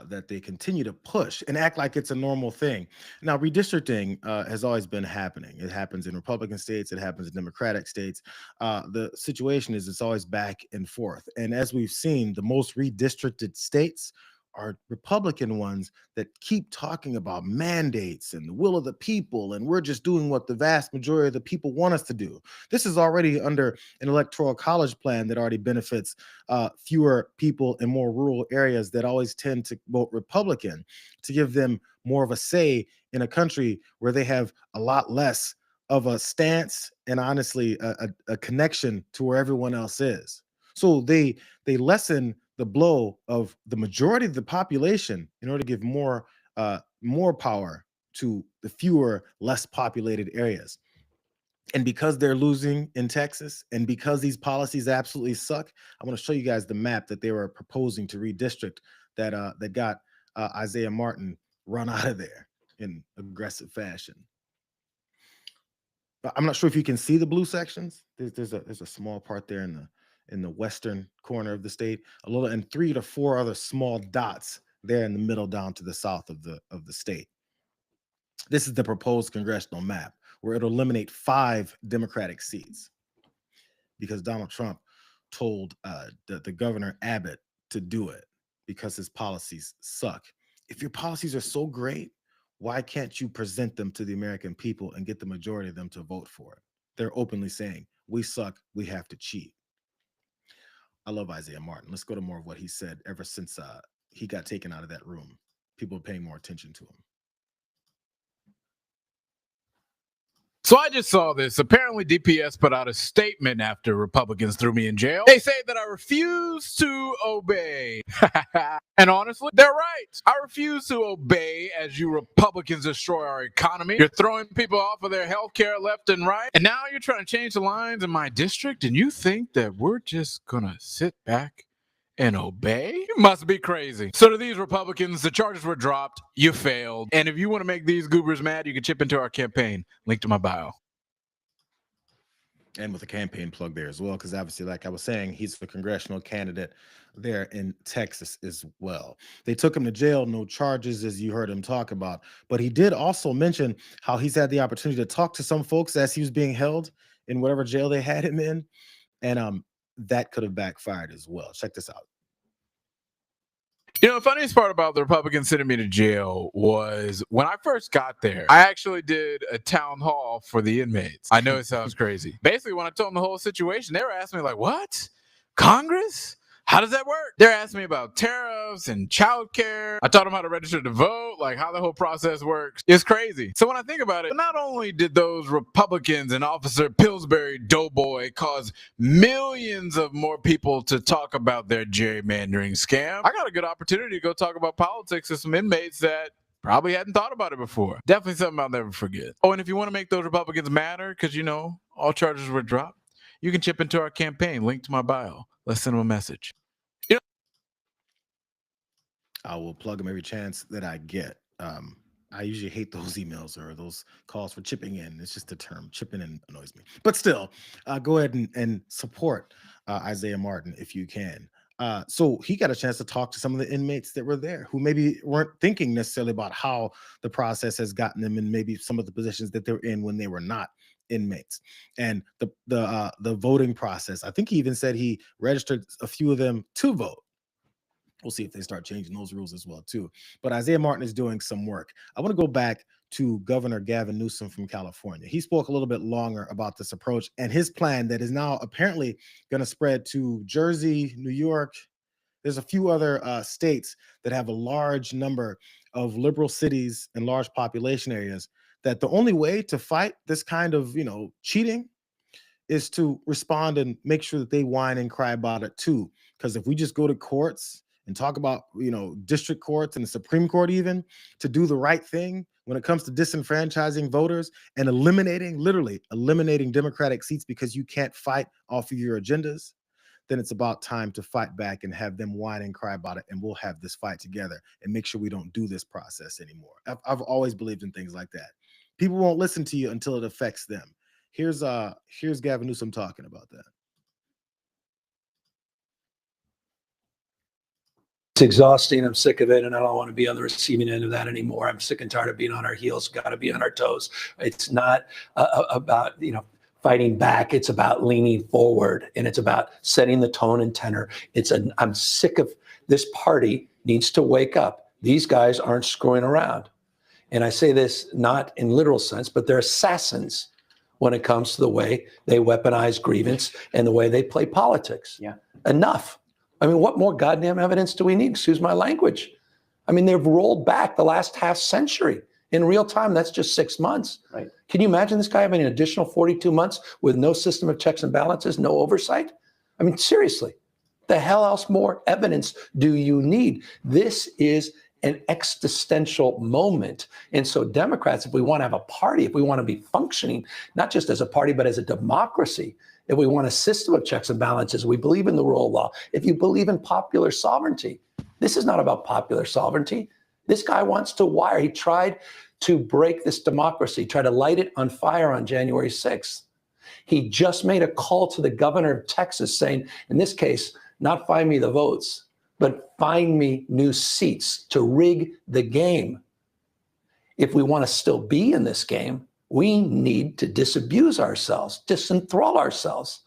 Speaker 1: that they continue to push and act like it's a normal thing. Now, redistricting has always been happening. It happens in Republican states. It happens in Democratic states. The situation is it's always back and forth. And as we've seen, the most redistricted states are Republican ones that keep talking about mandates and the will of the people, and we're just doing what the vast majority of the people want us to do. This is already under an electoral college plan that already benefits fewer people in more rural areas that always tend to vote Republican, to give them more of a say in a country where they have a lot less of a stance and honestly a connection to where everyone else is. So they lessen the blow of the majority of the population in order to give more power to the fewer, less populated areas. And because they're losing in Texas, and because these policies absolutely suck, I want to show you guys the map that they were proposing to redistrict that got Isaiah Martin run out of there in aggressive fashion. But I'm not sure if you can see the blue sections. There's a small part there in the western corner of the state, a little, and 3 to 4 other small dots there in the middle down to the south of the state. This is the proposed congressional map where it'll eliminate 5 Democratic seats because Donald Trump told the Governor Abbott to do it because his policies suck. If your policies are so great, why can't you present them to the American people and get the majority of them to vote for it? They're openly saying, we suck, we have to cheat. I love Isaiah Martin. Let's go to more of what he said ever since he got taken out of that room. People are paying more attention to him.
Speaker 17: So I just saw this. Apparently DPS put out a statement after Republicans threw me in jail. They say that I refuse to obey. And honestly, they're right. I refuse to obey as you Republicans destroy our economy. You're throwing people off of their health care left and right. And now you're trying to change the lines in my district, and you think that we're just gonna sit back and obey? You must be crazy. So to these Republicans, the charges were dropped. You failed. And if you want to make these goobers mad, you can chip into our campaign. Link to my bio.
Speaker 1: And with a campaign plug there as well, because obviously, like I was saying, he's the congressional candidate there in Texas as well. They took him to jail, no charges, as you heard him talk about. But he did also mention how he's had the opportunity to talk to some folks as he was being held in whatever jail they had him in. And that could have backfired as well. Check this out.
Speaker 17: You know, the funniest part about the Republicans sending me to jail was when I first got there, I actually did a town hall for the inmates. I know it sounds crazy. Basically, when I told them the whole situation, they were asking me like, what? Congress? How does that work? They're asking me about tariffs and childcare. I taught them how to register to vote, like how the whole process works. It's crazy. So when I think about it, not only did those Republicans and Officer Pillsbury Doughboy cause millions of more people to talk about their gerrymandering scam, I got a good opportunity to go talk about politics with some inmates that probably hadn't thought about it before. Definitely something I'll never forget. Oh, and if you want to make those Republicans matter, because, you know, all charges were dropped, you can chip into our campaign. Link to my bio. Let's send them a message.
Speaker 1: I will plug them every chance that I get. I usually hate those emails or those calls for chipping in. It's just the term chipping in annoys me. But still, go ahead and support Isaiah Martin if you can. So he got a chance to talk to some of the inmates that were there who maybe weren't thinking necessarily about how the process has gotten them in maybe some of the positions that they're in when they were not inmates. And the voting process, I think he even said he registered a few of them to vote. We'll see if they start changing those rules as well, too. But Isaiah Martin is doing some work. I want to go back to Governor Gavin Newsom from California. He spoke a little bit longer about this approach and his plan that is now apparently going to spread to Jersey, New York. There's a few other states that have a large number of liberal cities and large population areas that the only way to fight this kind of, cheating is to respond and make sure that they whine and cry about it, too. Because if we just go to courts and talk about, district courts and the Supreme Court even to do the right thing when it comes to disenfranchising voters and literally eliminating Democratic seats because you can't fight off of your agendas, then it's about time to fight back and have them whine and cry about it. And we'll have this fight together and make sure we don't do this process anymore. I've always believed in things like that. People won't listen to you until it affects them. Here's Gavin Newsom talking about that.
Speaker 14: It's exhausting. I'm sick of it, and I don't want to be on the receiving end of that anymore. I'm sick and tired of being on our heels. Got to be on our toes. It's not about fighting back. It's about leaning forward, and it's about setting the tone and tenor. I'm sick of this party needs to wake up. These guys aren't screwing around, and I say this not in literal sense, but they're assassins when it comes to the way they weaponize grievance and the way they play politics.
Speaker 7: Yeah,
Speaker 14: enough. I mean, what more goddamn evidence do we need? Excuse my language. I mean, they've rolled back the last half century in real time. That's just 6 months.
Speaker 7: Right.
Speaker 14: Can you imagine this guy having an additional 42 months with no system of checks and balances, no oversight? I mean, seriously, the hell else more evidence do you need? This is an existential moment. And so Democrats, if we want to have a party, if we want to be functioning, not just as a party, but as a democracy, if we want a system of checks and balances, we believe in the rule of law. If you believe in popular sovereignty, this is not about popular sovereignty. This guy wants to wire. He tried to break this democracy, tried to light it on fire on January 6th. He just made a call to the governor of Texas saying, in this case, not find me the votes, but find me new seats to rig the game. If we want to still be in this game, we need to disabuse ourselves, disenthrall ourselves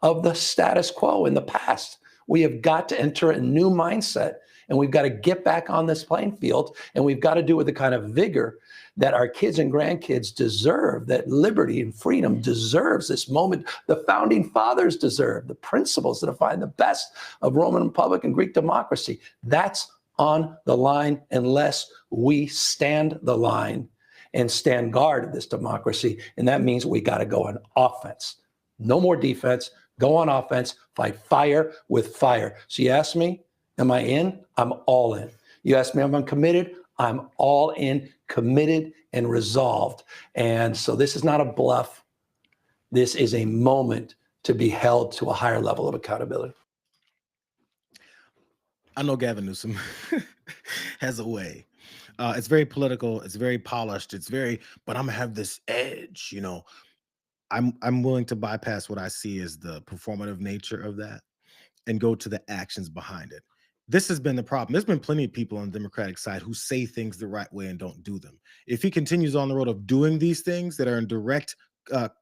Speaker 14: of the status quo in the past. We have got to enter a new mindset, and we've got to get back on this playing field, and we've got to do it with the kind of vigor that our kids and grandkids deserve, that liberty and freedom deserves this moment. The founding fathers deserve the principles that define the best of Roman Republic and Greek democracy. That's on the line unless we stand the line and stand guard of this democracy. And that means we got to go on offense. No more defense. Go on offense. Fight fire with fire. So you ask me, am I in? I'm all in. You ask me, am I committed? I'm all in, committed and resolved. And so this is not a bluff. This is a moment to be held to a higher level of accountability.
Speaker 1: I know Gavin Newsom has a way. It's very political. It's very polished. But I'm gonna have this edge, I'm willing to bypass what I see as the performative nature of that and go to the actions behind it. This has been the problem. There's been plenty of people on the Democratic side who say things the right way and don't do them. If he continues on the road of doing these things that are in direct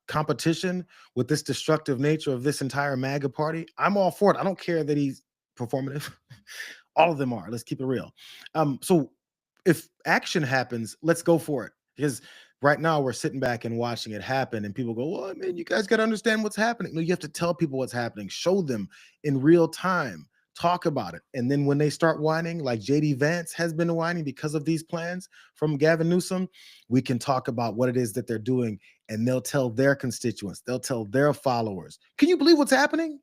Speaker 1: competition with this destructive nature of this entire MAGA party, I'm all for it. I don't care that he's performative. All of them are. Let's keep it real. So if action happens, let's go for it. Because right now we're sitting back and watching it happen, and people go, well, man, you guys got to understand what's happening. No, you have to tell people what's happening. Show them in real time. Talk about it. And then when they start whining, like JD Vance has been whining because of these plans from Gavin Newsom, we can talk about what it is that they're doing, and they'll tell their constituents, they'll tell their followers, can you believe what's happening?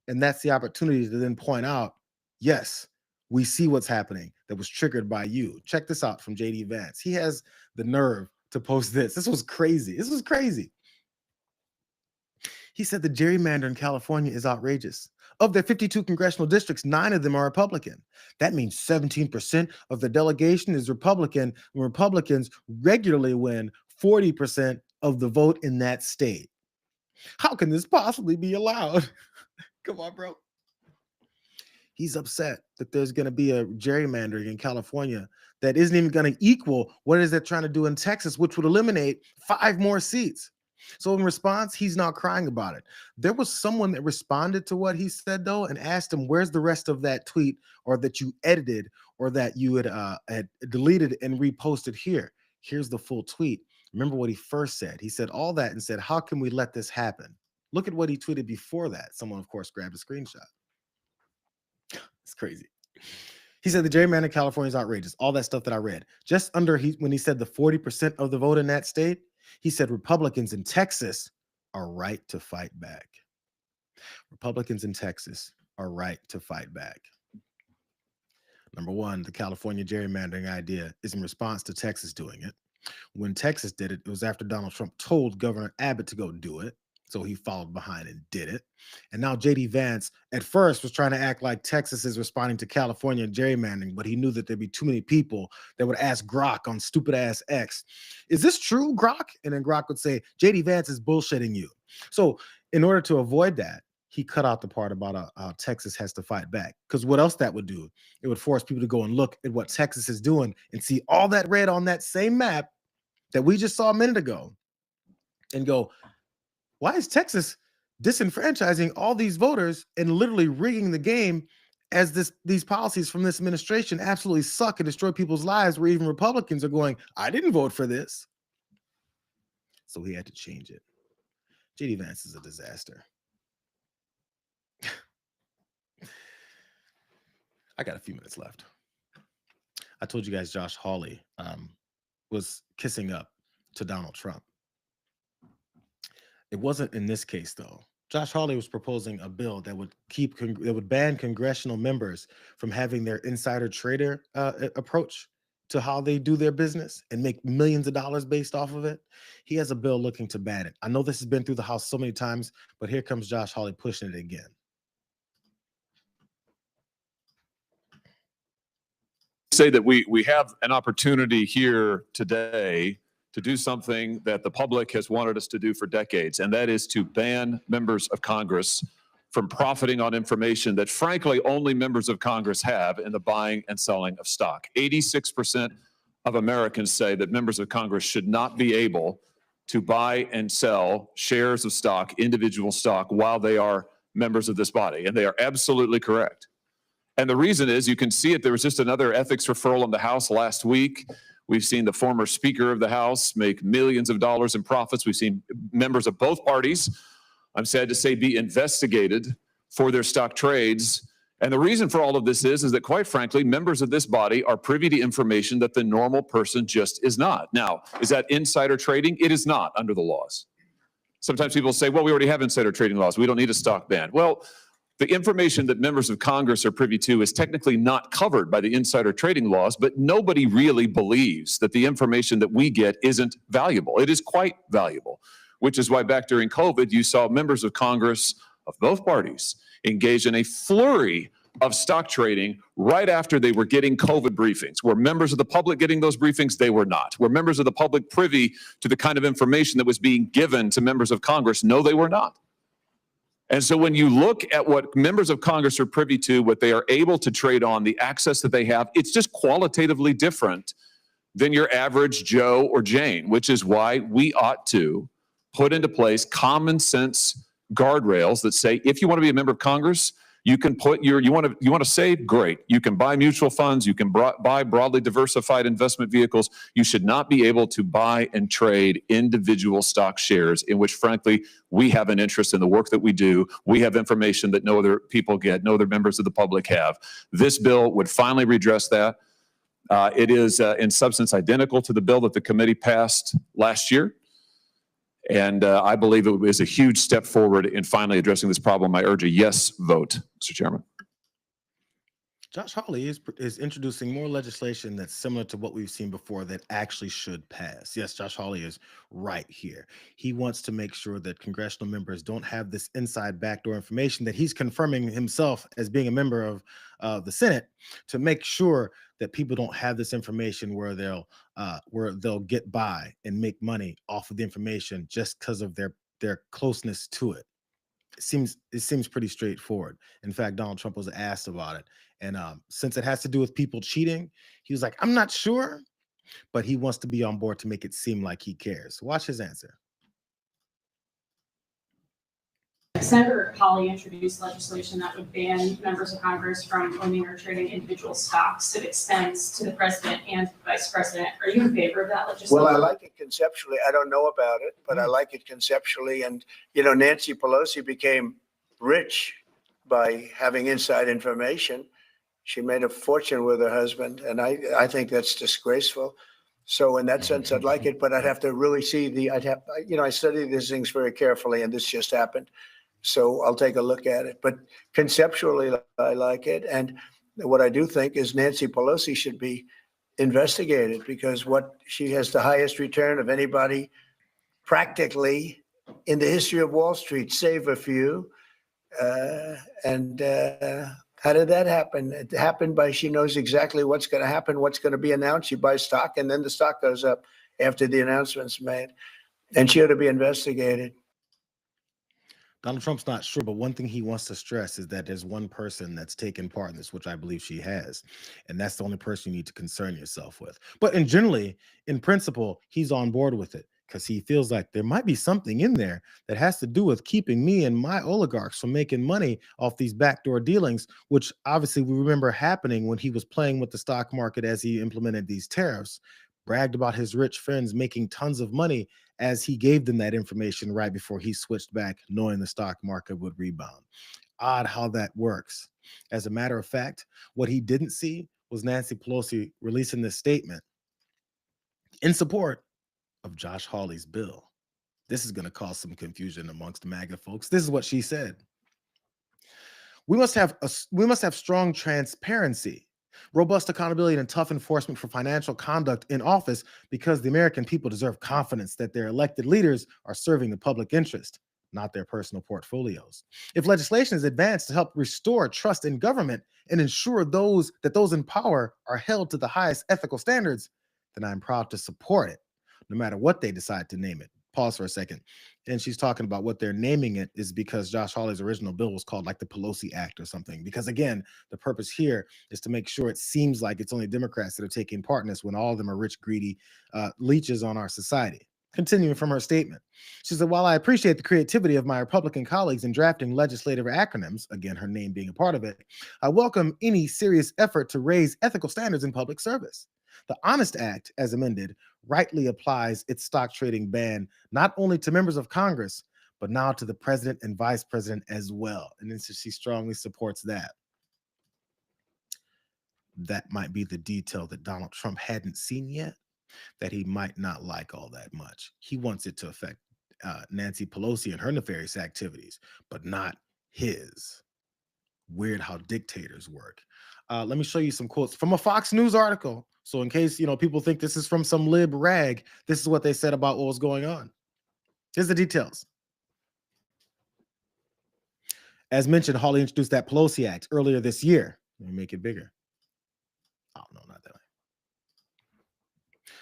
Speaker 1: And that's the opportunity to then point out, yes, we see what's happening that was triggered by you. Check this out from JD Vance. He has the nerve to post this. This was crazy. This was crazy. He said the gerrymander in California is outrageous. Of their 52 congressional districts, 9 of them are Republican. That means 17% of the delegation is Republican, and Republicans regularly win 40% of the vote in that state. How can this possibly be allowed? Come on, bro. He's upset that there's going to be a gerrymandering in California that isn't even going to equal what is it trying to do in Texas, which would eliminate 5 more seats. So in response, he's not crying about it. There was someone that responded to what he said, though, and asked him, where's the rest of that tweet or that you edited or that you had deleted and reposted here? Here's the full tweet. Remember what he first said. He said all that and said, how can we let this happen? Look at what he tweeted before that. Someone, of course, grabbed a screenshot. It's crazy. He said the gerrymander in California is outrageous. All that stuff that I read. Just under when he said the 40% of the vote in that state, he said Republicans in Texas are right to fight back. Republicans in Texas are right to fight back. Number one, the California gerrymandering idea is in response to Texas doing it. When Texas did it, it was after Donald Trump told Governor Abbott to go do it. So he followed behind and did it. And now J.D. Vance at first was trying to act like Texas is responding to California gerrymandering, but he knew that there'd be too many people that would ask Grok on stupid ass X, is this true, Grok? And then Grok would say, J.D. Vance is bullshitting you. So in order to avoid that, he cut out the part about how Texas has to fight back. Because what else that would do? It would force people to go and look at what Texas is doing and see all that red on that same map that we just saw a minute ago and go, why is Texas disenfranchising all these voters and literally rigging the game as these policies from this administration absolutely suck and destroy people's lives, where even Republicans are going, I didn't vote for this. So he had to change it. J.D. Vance is a disaster. I got a few minutes left. I told you guys Josh Hawley was kissing up to Donald Trump. It wasn't in this case, though. Josh Hawley was proposing a bill that would ban congressional members from having their insider trader approach to how they do their business and make millions of dollars based off of it. He has a bill looking to ban it. I know this has been through the House so many times, but here comes Josh Hawley pushing it again.
Speaker 9: Say that we have an opportunity here today to do something that the public has wanted us to do for decades, and that is to ban members of Congress from profiting on information that, frankly, only members of Congress have in the buying and selling of stock. 86% of Americans say that members of Congress should not be able to buy and sell shares of stock, individual stock, while they are members of this body, and they are absolutely correct. And the reason is, you can see it, there was just another ethics referral in the House last week. We've seen the former Speaker of the House make millions of dollars in profits. We've seen members of both parties, I'm sad to say, be investigated for their stock trades. And the reason for all of this is that, quite frankly, members of this body are privy to information that the normal person just is not. Now, is that insider trading? It is not under the laws. Sometimes people say, well, we already have insider trading laws. We don't need a stock ban. Well, the information that members of Congress are privy to is technically not covered by the insider trading laws, but nobody really believes that the information that we get isn't valuable. It is quite valuable, which is why back during COVID, you saw members of Congress of both parties engage in a flurry of stock trading right after they were getting COVID briefings. Were members of the public getting those briefings? They were not. Were members of the public privy to the kind of information that was being given to members of Congress? No, they were not. And so when you look at what members of Congress are privy to, what they are able to trade on, the access that they have, it's just qualitatively different than your average Joe or Jane, which is why we ought to put into place common sense guardrails that say, if you want to be a member of Congress, you can put you want to save, great. You can buy mutual funds. You can buy broadly diversified investment vehicles. You should not be able to buy and trade individual stock shares, in which, frankly, we have an interest in the work that we do. We have information that no other people get, no other members of the public have. This bill would finally redress that. It is in substance identical to the bill that the committee passed last year. And I believe it is a huge step forward in finally addressing this problem. I urge a yes vote, Mr. Chairman.
Speaker 1: Josh Hawley is introducing more legislation that's similar to what we've seen before that actually should pass. Yes, Josh Hawley is right here. He wants to make sure that congressional members don't have this inside backdoor information that he's confirming himself as being a member of the Senate, to make sure that people don't have this information where they'll get by and make money off of the information just because of their closeness to it. It seems pretty straightforward. In fact, Donald Trump was asked about it, and since it has to do with people cheating, he was like, "I'm not sure," but he wants to be on board to make it seem like he cares. Watch his answer.
Speaker 18: Senator Hawley introduced legislation that would ban members of Congress from owning or trading individual stocks. It extends to the president and vice president. Are you in favor of that legislation?
Speaker 19: Well, I like it conceptually. I don't know about it, but I like it conceptually. And, Nancy Pelosi became rich by having inside information. She made a fortune with her husband, and I think that's disgraceful. So in that sense, I'd like it, but I'd have to really see I study these things very carefully, and this just happened. So I'll take a look at it. But conceptually, I like it. And what I do think is Nancy Pelosi should be investigated, because she has the highest return of anybody practically in the history of Wall Street, save a few. How did that happen? It happened by she knows exactly what's going to happen, what's going to be announced. She buys stock, and then the stock goes up after the announcement's made. And she ought to be investigated.
Speaker 1: Donald Trump's not sure, but one thing he wants to stress is that there's one person that's taken part in this, which I believe she has. And that's the only person you need to concern yourself with. But in principle, he's on board with it, because he feels like there might be something in there that has to do with keeping me and my oligarchs from making money off these backdoor dealings, which obviously we remember happening when he was playing with the stock market as he implemented these tariffs, bragged about his rich friends making tons of money as he gave them that information right before he switched back, knowing the stock market would rebound. Odd how that works. As a matter of fact, what he didn't see was Nancy Pelosi releasing this statement in support of Josh Hawley's bill. This is going to cause some confusion amongst MAGA folks. This is what she said. We must have strong transparency, robust accountability, and tough enforcement for financial conduct in office, because the American people deserve confidence that their elected leaders are serving the public interest, not their personal portfolios. If legislation is advanced to help restore trust in government and ensure that those in power are held to the highest ethical standards, then I'm proud to support it, no matter what they decide to name it. Pause for a second. And she's talking about what they're naming it is because Josh Hawley's original bill was called like the Pelosi Act or something. Because again, the purpose here is to make sure it seems like it's only Democrats that are taking part in this, when all of them are rich, greedy leeches on our society. Continuing from her statement, she said, while I appreciate the creativity of my Republican colleagues in drafting legislative acronyms, again, her name being a part of it, I welcome any serious effort to raise ethical standards in public service. The Honest Act, as amended, rightly applies its stock trading ban not only to members of Congress, but now to the president and vice president as well. And then she strongly supports that. That might be the detail that Donald Trump hadn't seen yet, that he might not like all that much. He wants it to affect Nancy Pelosi and her nefarious activities, but not his. Weird how dictators work. Let me show you some quotes from a Fox News article. So in case, people think this is from some lib rag, this is what they said about what was going on. Here's the details. As mentioned, Hawley introduced that Pelosi Act earlier this year. Let me make it bigger. Oh, no, not that way.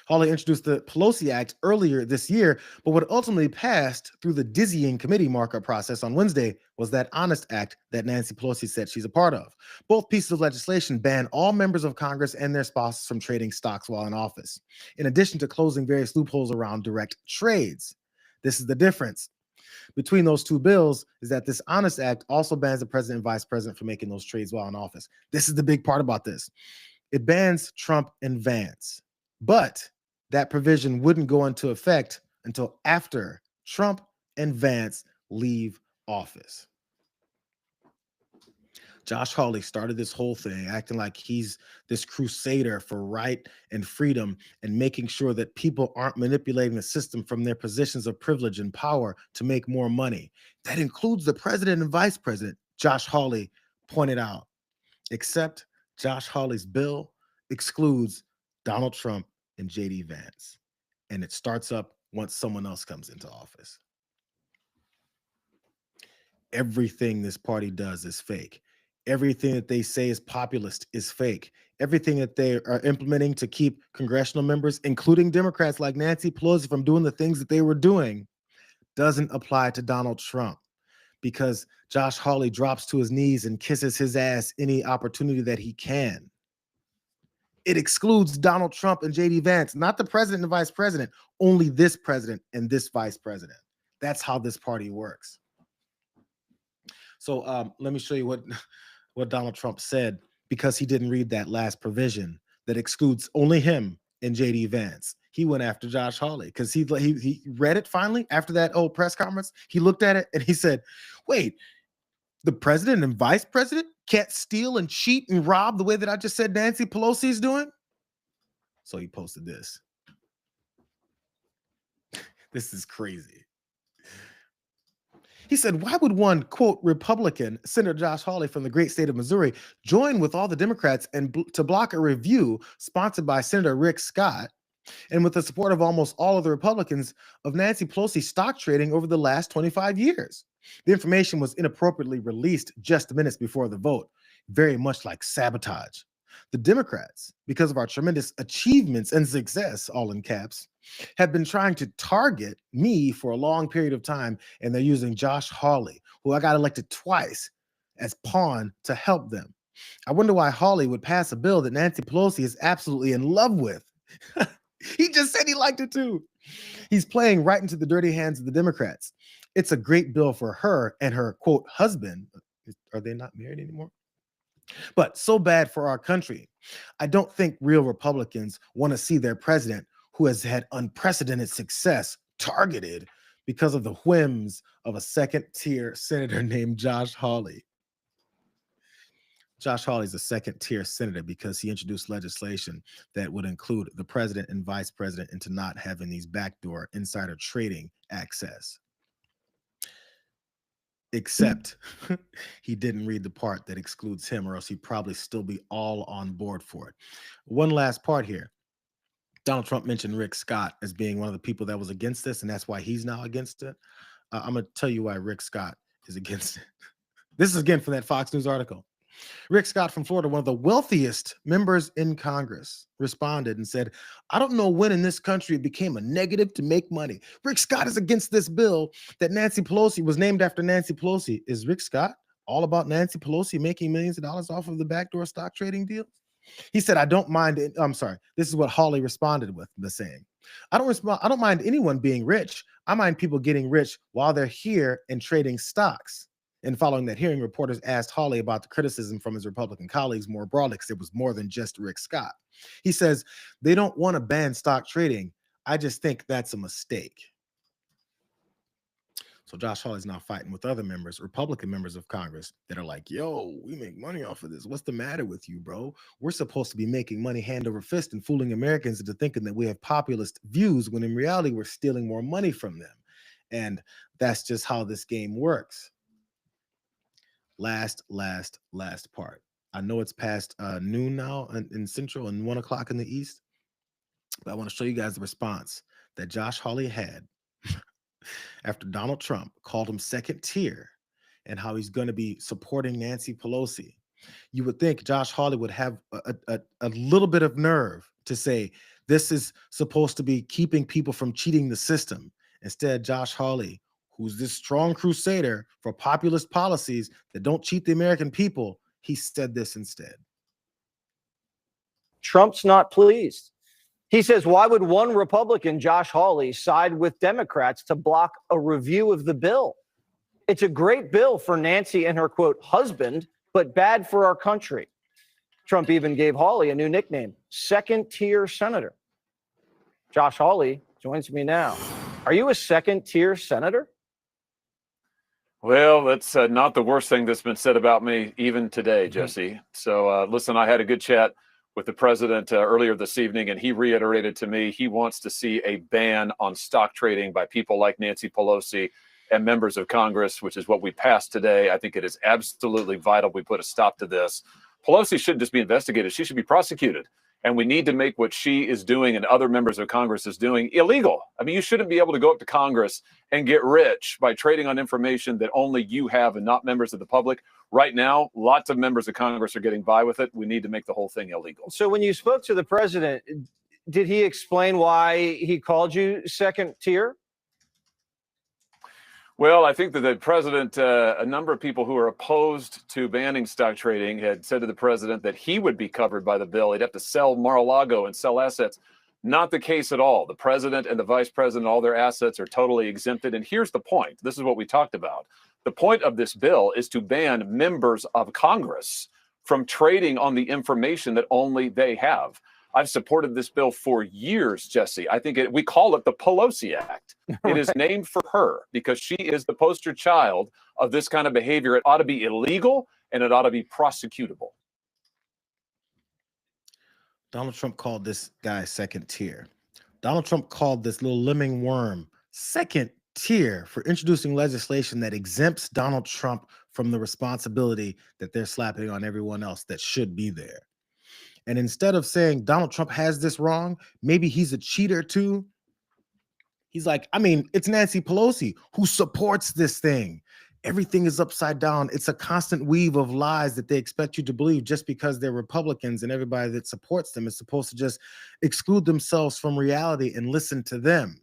Speaker 1: Hawley introduced the Pelosi Act earlier this year, but what ultimately passed through the dizzying committee markup process on Wednesday was that Honest Act that Nancy Pelosi said she's a part of. Both pieces of legislation ban all members of Congress and their spouses from trading stocks while in office, in addition to closing various loopholes around direct trades. This is the difference between those two bills, is that this Honest Act also bans the president and vice president from making those trades while in office. This is the big part about this. It bans Trump and Vance, but that provision wouldn't go into effect until after Trump and Vance leave office. Josh Hawley started this whole thing acting like he's this crusader for right and freedom and making sure that people aren't manipulating the system from their positions of privilege and power to make more money. That includes the president and vice president, Josh Hawley pointed out, except Josh Hawley's bill excludes Donald Trump and J.D. Vance, and it starts up once someone else comes into office. Everything this party does is fake. Everything that they say is populist is fake. Everything that they are implementing to keep congressional members, including Democrats like Nancy Pelosi, from doing the things that they were doing doesn't apply to Donald Trump, because Josh Hawley drops to his knees and kisses his ass any opportunity that he can. It excludes Donald Trump and J.D. Vance, not the president and vice president, only this president and this vice president. That's how this party works. So let me show you what Donald Trump said, because he didn't read that last provision that excludes only him and J.D. Vance. He went after Josh Hawley because he read it finally after that old press conference. He looked at it and he said, wait, the president and vice president can't steal and cheat and rob the way that I just said Nancy Pelosi is doing? So he posted this. This is crazy. He said, why would one, quote, Republican, Senator Josh Hawley from the great state of Missouri, join with all the Democrats and to block a review sponsored by Senator Rick Scott and with the support of almost all of the Republicans of Nancy Pelosi's stock trading over the last 25 years? The information was inappropriately released just minutes before the vote, very much like sabotage. The Democrats, because of our tremendous achievements and success, all in caps, have been trying to target me for a long period of time, and they're using Josh Hawley, who I got elected twice, as pawn to help them. I wonder why Hawley would pass a bill that Nancy Pelosi is absolutely in love with. He just said he liked it too. He's playing right into the dirty hands of the Democrats. It's a great bill for her and her, quote, husband. Are they not married anymore? But so bad for our country. I don't think real Republicans want to see their president, who has had unprecedented success, targeted because of the whims of a second-tier senator named Josh Hawley. Josh Hawley is a second-tier senator because he introduced legislation that would include the president and vice president into not having these backdoor insider trading access. Except he didn't read the part that excludes him, or else he'd probably still be all on board for it. One last part here. Donald Trump mentioned Rick Scott as being one of the people that was against this, and that's why he's now against it. I'm going to tell you why Rick Scott is against it. This is again from that Fox News article. Rick Scott from Florida, one of the wealthiest members in Congress, responded and said, I don't know when in this country it became a negative to make money. Rick Scott is against this bill that Nancy Pelosi was named after Nancy Pelosi. Is Rick Scott all about Nancy Pelosi making millions of dollars off of the backdoor stock trading deals? He said, I don't mind it. I'm sorry. This is what Hawley responded with the saying. I don't mind anyone being rich. I mind people getting rich while they're here and trading stocks. And following that hearing, reporters asked Hawley about the criticism from his Republican colleagues more broadly, because it was more than just Rick Scott. He says, they don't want to ban stock trading. I just think that's a mistake. So Josh Hawley's now fighting with other members, Republican members of Congress, that are like, yo, we make money off of this. What's the matter with you, bro? We're supposed to be making money hand over fist and fooling Americans into thinking that we have populist views, when in reality, we're stealing more money from them. And that's just how this game works. Last part. I know it's past noon now in Central and 1 o'clock in the East, but I want to show you guys the response that Josh Hawley had after Donald Trump called him second tier and how he's going to be supporting Nancy Pelosi. You would think Josh Hawley would have a little bit of nerve to say this is supposed to be keeping people from cheating the system. Instead, Josh Hawley, who's this strong crusader for populist policies that don't cheat the American people, he said this instead.
Speaker 2: Trump's not pleased. He says, why would one Republican, Josh Hawley, side with Democrats to block a review of the bill? It's a great bill for Nancy and her, quote, husband, but bad for our country. Trump even gave Hawley a new nickname, second-tier senator. Josh Hawley joins me now. Are you a second-tier senator?
Speaker 9: Well, that's not the worst thing that's been said about me even today, Jesse. So listen, I had a good chat with the president earlier this evening, and he reiterated to me he wants to see a ban on stock trading by people like Nancy Pelosi and members of Congress, which is what we passed today. I think it is absolutely vital we put a stop to this. Pelosi shouldn't just be investigated. She should be prosecuted. And we need to make what she is doing and other members of Congress is doing illegal. I mean, you shouldn't be able to go up to Congress and get rich by trading on information that only you have and not members of the public. Right now, lots of members of Congress are getting by with it. We need to make the whole thing illegal.
Speaker 2: So when you spoke to the president, did he explain why he called you second tier?
Speaker 9: Well, I think that the president, a number of people who are opposed to banning stock trading had said to the president that he would be covered by the bill. He'd have to sell Mar-a-Lago and sell assets. Not the case at all. The president and the vice president, all their assets are totally exempted. And here's the point. This is what we talked about. The point of this bill is to ban members of Congress from trading on the information that only they have. I've supported this bill for years, Jesse. I think we call it the Pelosi Act. It is named for her because she is the poster child of this kind of behavior. It ought to be illegal and it ought to be prosecutable.
Speaker 1: Donald Trump called this guy second tier. Donald Trump called this little lemming worm second tier for introducing legislation that exempts Donald Trump from the responsibility that they're slapping on everyone else that should be there. And instead of saying Donald Trump has this wrong, maybe he's a cheater too. He's like, I mean, it's Nancy Pelosi who supports this thing. Everything is upside down. It's a constant weave of lies that they expect you to believe just because they're Republicans, and everybody that supports them is supposed to just exclude themselves from reality and listen to them.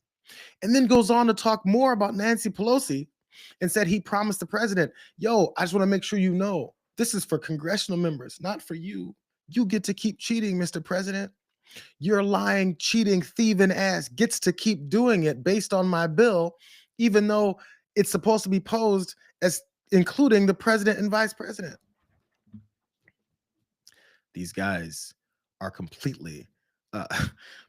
Speaker 1: And then goes on to talk more about Nancy Pelosi and said he promised the president, yo, I just want to make sure you know this is for congressional members, not for you. You get to keep cheating, Mr. President. Your lying, cheating, thieving ass gets to keep doing it based on my bill, even though it's supposed to be posed as including the president and vice president. These guys are completely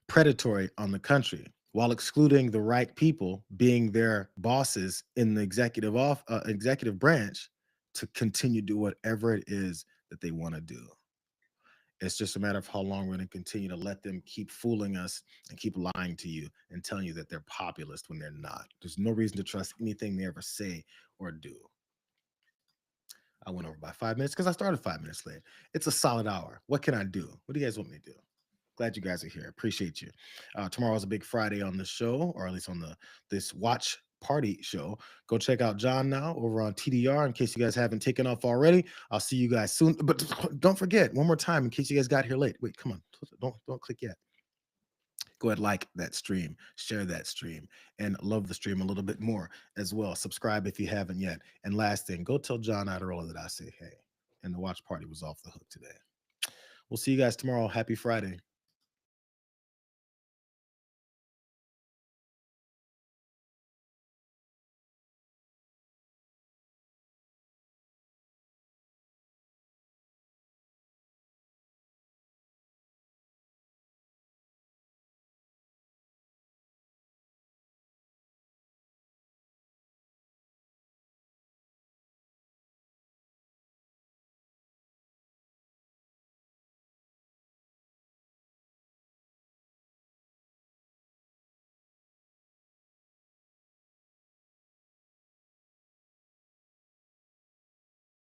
Speaker 1: predatory on the country while excluding the right people being their bosses in the executive branch to continue to do whatever it is that they want to do. It's just a matter of how long we're going to continue to let them keep fooling us and keep lying to you and telling you that they're populist when they're not. There's no reason to trust anything they ever say or do. I went over by 5 minutes because I started 5 minutes late. It's a solid hour. What can I do? What do you guys want me to do? Glad you guys are here. Appreciate you. Tomorrow is a big Friday on the show, or at least on this watch party show. Go check out John now over on TDR in case you guys haven't taken off already. I'll see you guys soon. But don't forget, one more time, in case you guys got here late. Wait, come on. Don't click yet. Go ahead, like that stream, share that stream, and love the stream a little bit more as well. Subscribe if you haven't yet. And last thing, go tell John Idarola that I say hey. And the watch party was off the hook today. We'll see you guys tomorrow. Happy Friday.